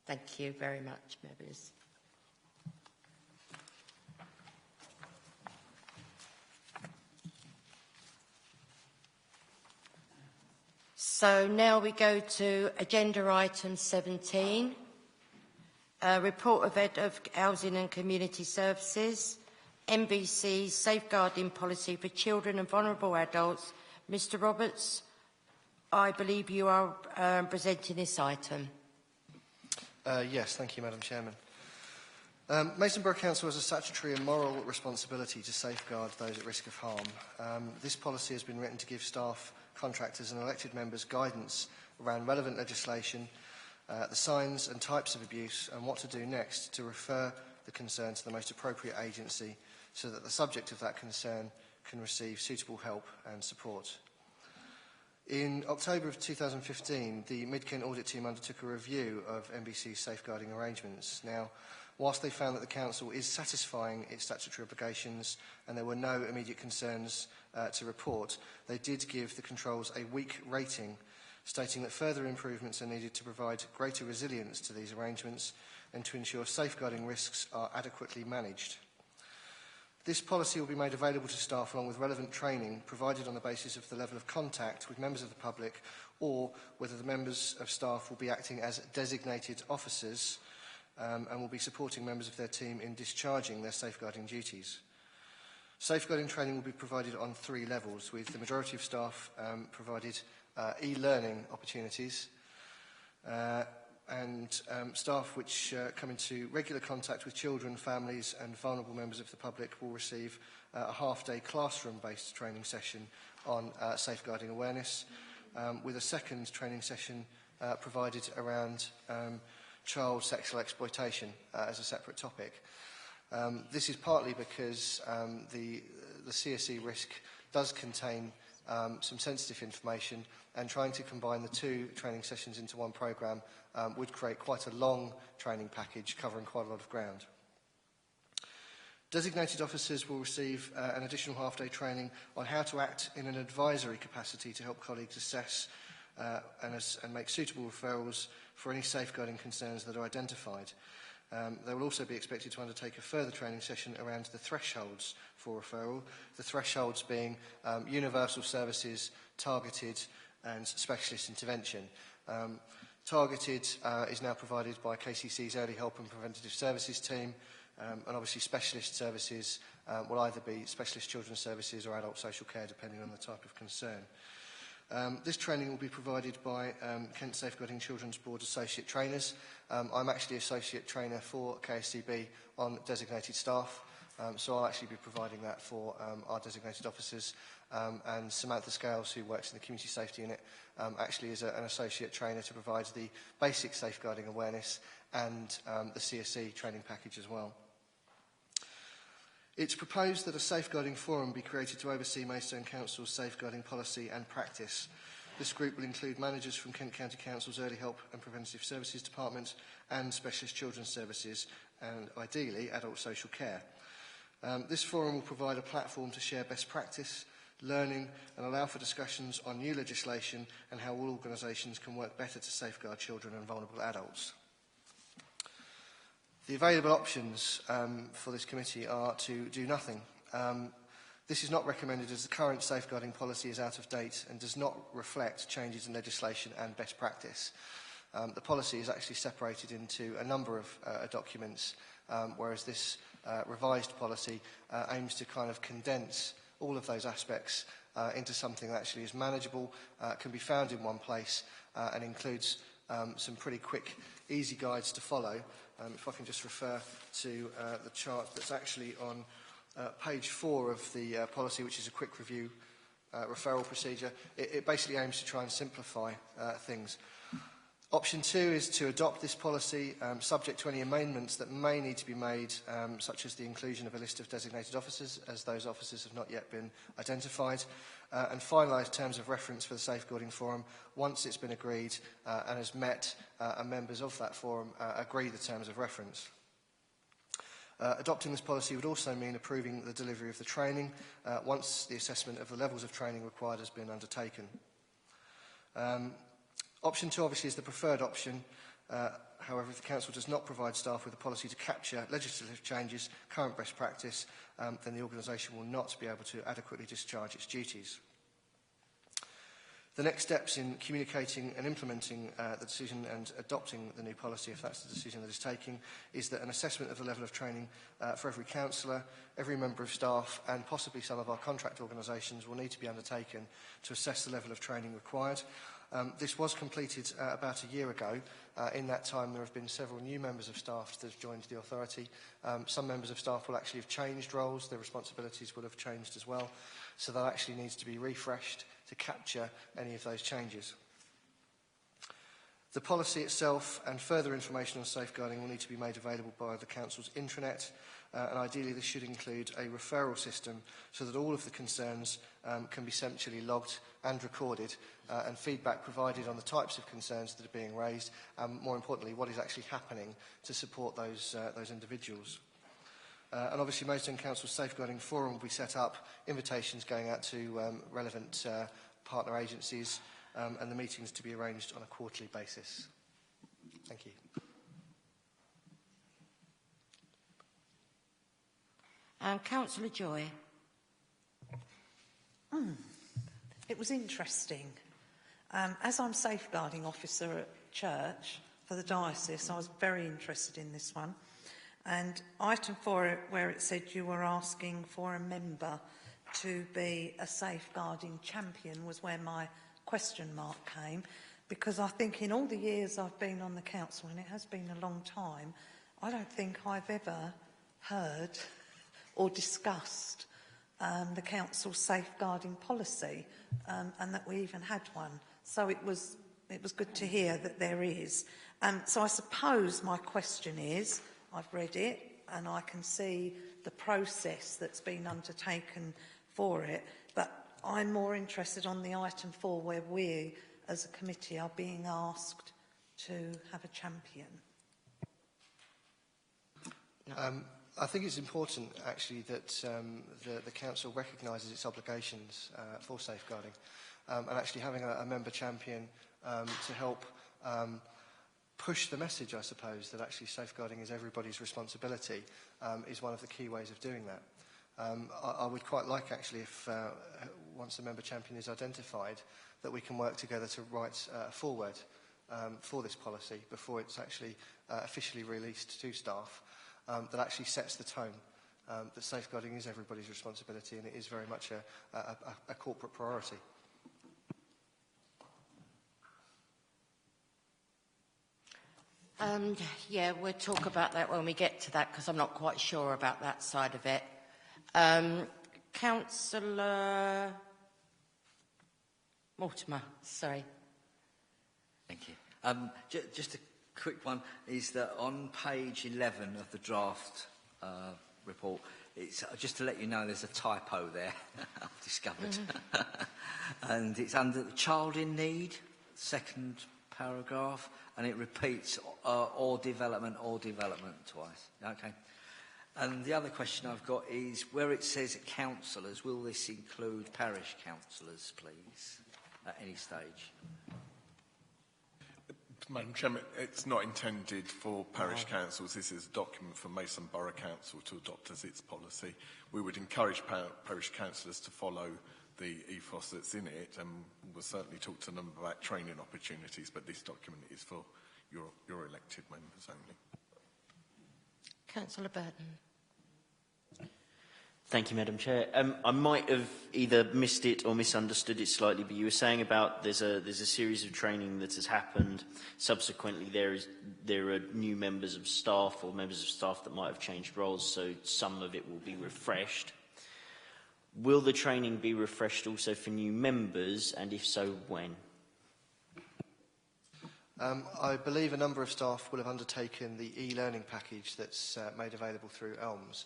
Thank you very much, members. So now we go to agenda item 17, report of Head of Housing and Community Services, MBC Safeguarding Policy for Children and Vulnerable Adults. Mr. Roberts, I believe you are presenting this item. Yes, thank you, Madam Chairman. Maidstone Borough Council has a statutory and moral responsibility to safeguard those at risk of harm. This policy has been written to give staff, contractors and elected members guidance around relevant legislation, the signs and types of abuse and what to do next to refer the concern to the most appropriate agency so that the subject of that concern can receive suitable help and support. In October of 2015, the Mid-Kent Audit Team undertook a review of MBC's safeguarding arrangements. Now, whilst they found that the Council is satisfying its statutory obligations and there were no immediate concerns to report, they did give the controls a weak rating, stating that further improvements are needed to provide greater resilience to these arrangements and to ensure safeguarding risks are adequately managed. This policy will be made available to staff along with relevant training provided on the basis of the level of contact with members of the public or whether the members of staff will be acting as designated officers and will be supporting members of their team in discharging their safeguarding duties. Safeguarding training will be provided on 3 levels, with the majority of staff provided e-learning opportunities and staff which come into regular contact with children, families and vulnerable members of the public will receive a half-day classroom-based training session on safeguarding awareness, with a second training session provided around child sexual exploitation as a separate topic. This is partly because the CSE risk does contain some sensitive information, and trying to combine the 2 training sessions into one programme would create quite a long training package covering quite a lot of ground. Designated officers will receive an additional half-day training on how to act in an advisory capacity to help colleagues assess and make suitable referrals for any safeguarding concerns that are identified. They will also be expected to undertake a further training session around the thresholds for referral, the thresholds being universal services, targeted and specialist intervention. Targeted is now provided by KCC's Early Help and Preventative Services team, and obviously specialist services will either be specialist children's services or adult social care, depending on the type of concern. This training will be provided by Kent Safeguarding Children's Board Associate Trainers. I'm actually Associate Trainer for KSCB on designated staff, so I'll actually be providing that for our designated officers. And Samantha Scales, who works in the Community Safety Unit, actually is an Associate Trainer to provide the basic safeguarding awareness and the CSE training package as well. It's proposed that a safeguarding forum be created to oversee Maidstone Council's safeguarding policy and practice. This group will include managers from Kent County Council's Early Help and Preventative Services Department and Specialist Children's Services and, ideally, Adult Social Care. This forum will provide a platform to share best practice, learning and allow for discussions on new legislation and how all organisations can work better to safeguard children and vulnerable adults. The available options for this committee are to do nothing. This is not recommended as the current safeguarding policy is out of date and does not reflect changes in legislation and best practice. The policy is actually separated into a number of documents, whereas this revised policy aims to kind of condense all of those aspects into something that actually is manageable, can be found in one place, and includes some pretty quick, easy guides to follow. If I can just refer to the chart that's actually on page 4 of the policy, which is a quick review referral procedure, it basically aims to try and simplify things. Option 2 is to adopt this policy subject to any amendments that may need to be made, such as the inclusion of a list of designated officers, as those officers have not yet been identified, and finalise terms of reference for the Safeguarding Forum once it's been agreed and has met and members of that forum agree the terms of reference. Adopting this policy would also mean approving the delivery of the training once the assessment of the levels of training required has been undertaken. Option 2 obviously is the preferred option. However, if the Council does not provide staff with a policy to capture legislative changes, current best practice, then the organisation will not be able to adequately discharge its duties. The next steps in communicating and implementing the decision and adopting the new policy, if that's the decision that is taken, is that an assessment of the level of training for every councillor, every member of staff and possibly some of our contract organisations will need to be undertaken to assess the level of training required. This was completed about a year ago. In that time, there have been several new members of staff that have joined the authority. Some members of staff will actually have changed roles. Their responsibilities will have changed as well. So that actually needs to be refreshed to capture any of those changes. The policy itself and further information on safeguarding will need to be made available by the Council's intranet, and ideally this should include a referral system so that all of the concerns can be centrally logged and recorded, and feedback provided on the types of concerns that are being raised, and more importantly, what is actually happening to support those individuals. And obviously, Maidstone Council's Safeguarding Forum will be set up, invitations going out to relevant partner agencies, and the meetings to be arranged on a quarterly basis. Thank you. Councillor Joy. It was interesting. As I'm safeguarding officer at church for the diocese, I was very interested in this one. And item 4, where it said you were asking for a member to be a safeguarding champion, was where my question mark came, because I think in all the years I've been on the council, and it has been a long time, I don't think I've ever heard or discussed the council's safeguarding policy, and that we even had one. So it was good to hear that there is. So I suppose my question is, I've read it and I can see the process that's been undertaken for it, but I'm more interested on the item 4 where we as a committee are being asked to have a champion. I think it's important actually that the Council recognises its obligations for safeguarding, and actually having a member champion to help push the message, I suppose, that actually safeguarding is everybody's responsibility is one of the key ways of doing that. I would quite like, actually, if once a member champion is identified, that we can work together to write a foreword for this policy before it's actually officially released to staff, that actually sets the tone that safeguarding is everybody's responsibility and it is very much a corporate priority. Yeah, we'll talk about that when we get to that, because I'm not quite sure about that side of it. Councillor Mortimer, sorry. Thank you. Just a quick one is that on page 11 of the draft report, it's just to let you know there's a typo there I've discovered. And it's under the child in need, second paragraph, and it repeats or development twice. Okay. And the other question I've got is where it says councillors, will this include parish councillors, please, at any stage? Madam Chairman, it's not intended for parish councils. This is a document for Mason Borough Council to adopt as its policy. We would encourage parish councillors to follow the ethos that's in it, and we'll certainly talk to them about training opportunities, but this document is for your elected members only. Councillor Burton. Thank you, Madam Chair. I might have either missed it or misunderstood it slightly, but you were saying about there's a series of training that has happened. Subsequently, there are new members of staff or members of staff that might have changed roles, so some of it will be refreshed. Will the training be refreshed also for new members, and if so, when? I believe a number of staff will have undertaken the e-learning package that's made available through ELMS.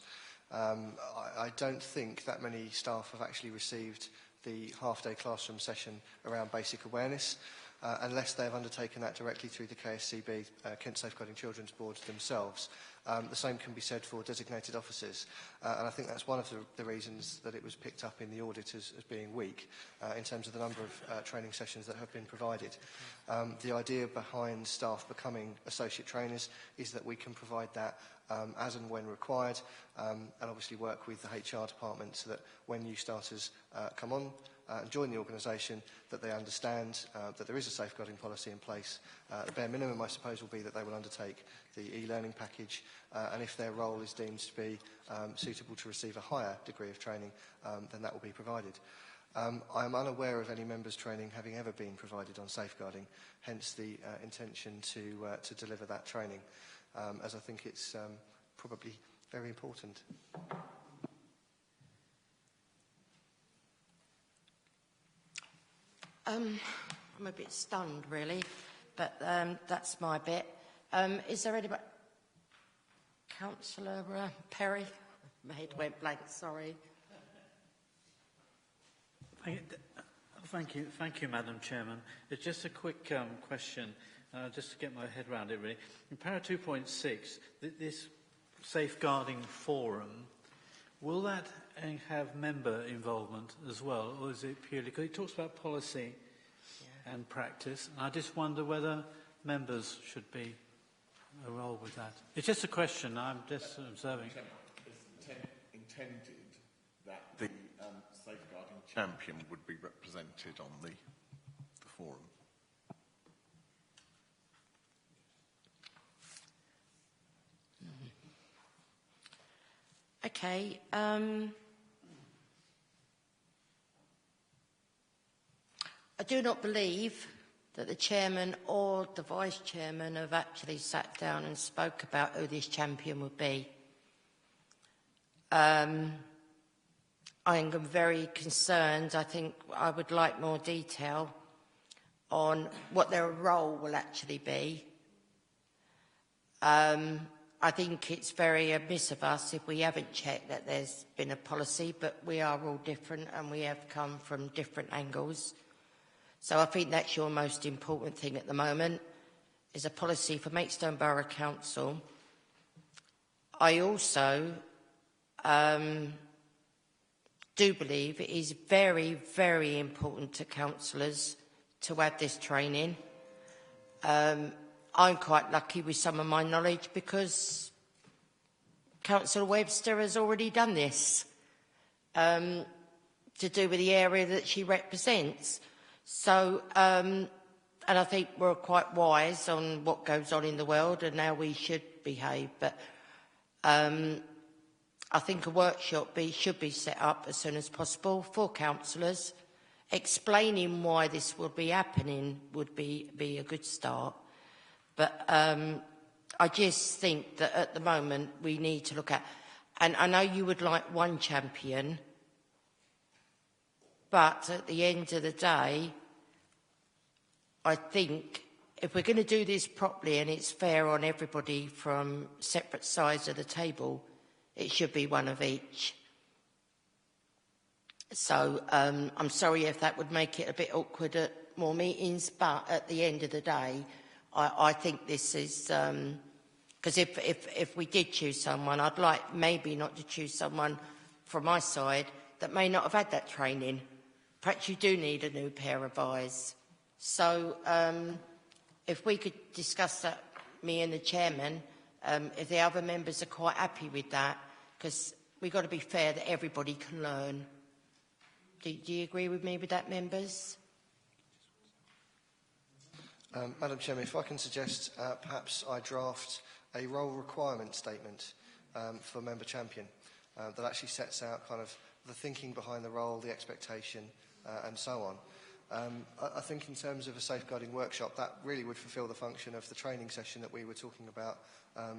I don't think that many staff have actually received the half-day classroom session around basic awareness, unless they have undertaken that directly through the KSCB, Kent Safeguarding Children's Board themselves. The same can be said for designated officers, and I think that's one of the reasons that it was picked up in the audit as being weak in terms of the number of training sessions that have been provided. The idea behind staff becoming associate trainers is that we can provide that as and when required, and obviously work with the HR department so that when new starters come on and join the organisation, that they understand that there is a safeguarding policy in place. The bare minimum, I suppose, will be that they will undertake the e-learning package, and if their role is deemed to be suitable to receive a higher degree of training, then that will be provided. I am unaware of any members' training having ever been provided on safeguarding, hence the intention to deliver that training, as I think it's probably very important. I'm a bit stunned, really, but that's my bit. Is there anybody? Councillor Perry? My head went blank, sorry. Thank you, Madam Chairman. It's just a quick question, just to get my head around it, really. In para 2.6, this safeguarding forum, will that have member involvement as well, or is it purely, because it talks about policy and practice, and I just wonder whether members should be a role with that. It's just a question, I'm just observing. It's intended that the safeguarding champion would be represented on the forum. Okay. I do not believe that the chairman or the vice chairman have actually sat down and spoke about who this champion would be. I am very concerned. I think I would like more detail on what their role will actually be. I think it's very amiss of us if we haven't checked that there's been a policy, but we are all different and we have come from different angles. So I think that's your most important thing at the moment, is a policy for Maidstone Borough Council. I also do believe it is very, very important to councillors to have this training. I'm quite lucky with some of my knowledge because Councillor Webster has already done this to do with the area that she represents. So, and I think we're quite wise on what goes on in the world and how we should behave. But I think a workshop should be set up as soon as possible for councillors. Explaining why this will be happening would be a good start. But I just think that at the moment we need to look at, and I know you would like one champion, but at the end of the day, I think if we're going to do this properly and it's fair on everybody from separate sides of the table, it should be one of each. So I'm sorry if that would make it a bit awkward at more meetings, but at the end of the day, I think this is, because if we did choose someone, I'd like maybe not to choose someone from my side that may not have had that training. Perhaps you do need a new pair of eyes. So if we could discuss that, me and the chairman, if the other members are quite happy with that, because we've got to be fair that everybody can learn. Do you agree with me with that, members? Madam Chairman, if I can suggest perhaps I draft a role requirement statement for Member Champion that actually sets out kind of the thinking behind the role, the expectation and so on. I think in terms of a safeguarding workshop, that really would fulfil the function of the training session that we were talking about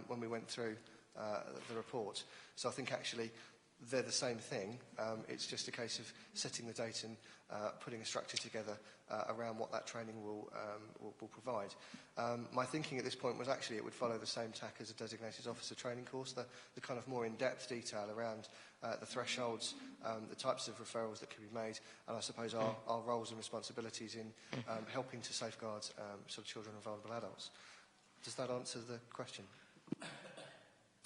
when we went through the report. So I think actually they're the same thing. It's just a case of setting the date and putting a structure together around what that training will provide. My thinking at this point was actually it would follow the same tack as a designated officer training course, the kind of more in-depth detail around the thresholds, the types of referrals that can be made, and I suppose our roles and responsibilities in helping to safeguard sort of children and vulnerable adults. Does that answer the question?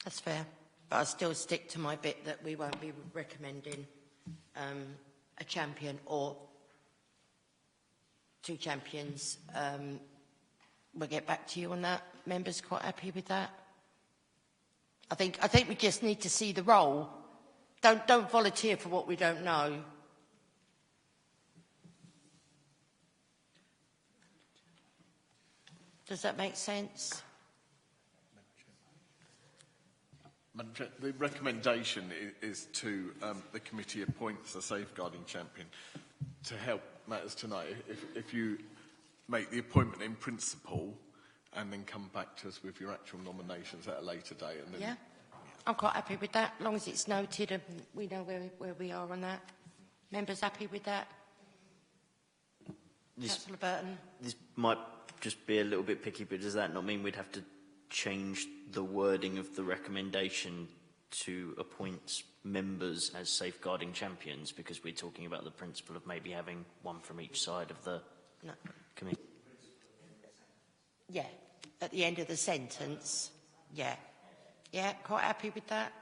That's fair. But I still stick to my bit that we won't be recommending a champion or two champions. We'll get back to you on that. Members quite happy with that? I think we just need to see the role. Don't volunteer for what we don't know. Does that make sense? Madam Chair, the recommendation is to the committee appoints a safeguarding champion to help matters tonight. If you make the appointment in principle and then come back to us with your actual nominations at a later date. And then, yeah, I'm quite happy with that, as long as it's noted and we know where we are on that. Members happy with that? Councillor Burton? This might just be a little bit picky, but does that not mean we'd have to change the wording of the recommendation to appoint members as safeguarding champions, because we're talking about the principle of maybe having one from each side of the committee? Yeah, at the end of the sentence. Yeah. Yeah, quite happy with that.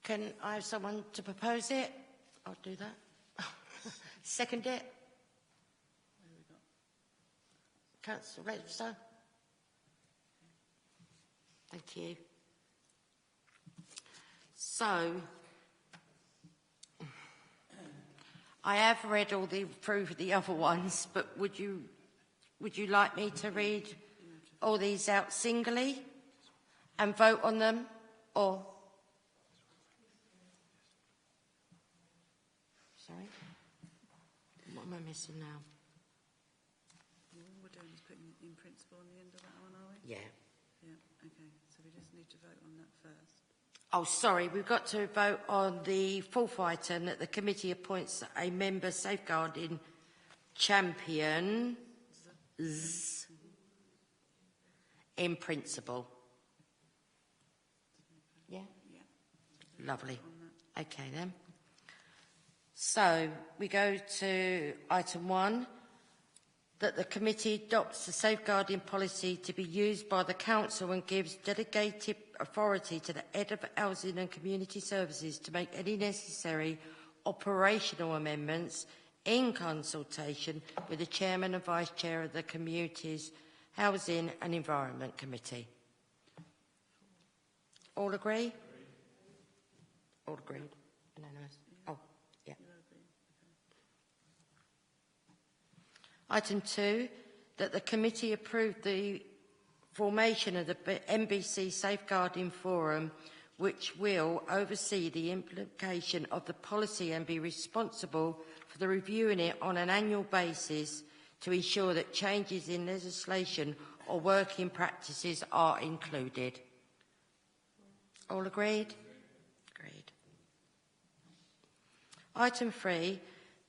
Can I have someone to propose it? I'll do that. Second it. Councillor Redster. Thank you. So, I have read through the other ones, but would you like me to read all these out singly and vote on them, or? Sorry? What am I missing now? All we're doing is putting in principle on the end of that one, are we? Yeah. Yeah, okay. So we just need to vote on that first. Oh, sorry, we've got to vote on the fourth item that the committee appoints a member safeguarding champion in principle. Yeah? Yeah. Lovely. Okay then. So we go to item 1, that the committee adopts the safeguarding policy to be used by the council and gives delegated authority to the head of housing and community services to make any necessary operational amendments in consultation with the chairman and vice chair of the community's housing and environment committee. All agree? All agreed. Unanimous. Oh, yeah. Item 2, that the committee approve the formation of the MBC Safeguarding Forum, which will oversee the implementation of the policy and be responsible for the reviewing it on an annual basis to ensure that changes in legislation or working practices are included. All agreed? Agreed. Item 3,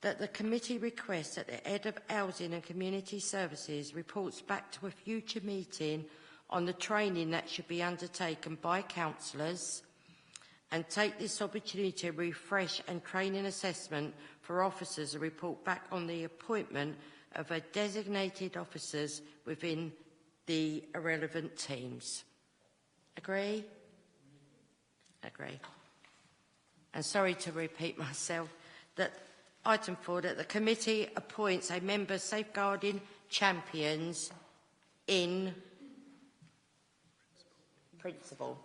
that the committee requests that the head of housing and community services reports back to a future meeting on the training that should be undertaken by councillors, and take this opportunity to refresh and training assessment for officers and report back on the appointment of a designated officers within the irrelevant teams. Agree? Agree. And sorry to repeat myself, that item 4, that the committee appoints a member safeguarding champions in principle.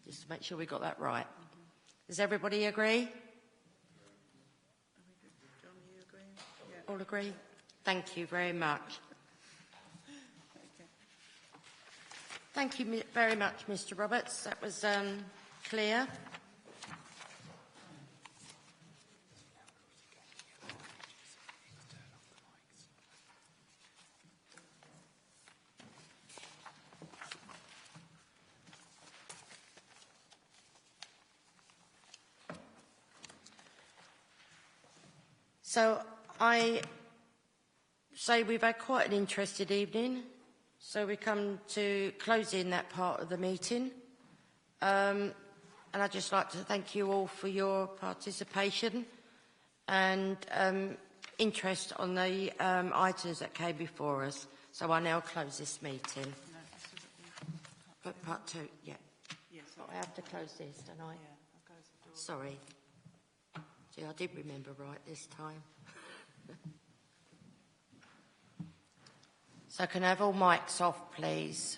Just to make sure we got that right. Does everybody agree? John, you agree? Yeah. All agree? Thank you very much. Okay. Thank you very much, Mr. Roberts. That was clear. So I say we've had quite an interesting evening. So we come to closing that part of the meeting. And I'd just like to thank you all for your participation and interest on the items that came before us. So I now close this meeting. But part two, yeah. Yes. I have to close this, don't I? Yeah, I'll close the door. Sorry. See, I did remember right this time. So can I have all mics off, please?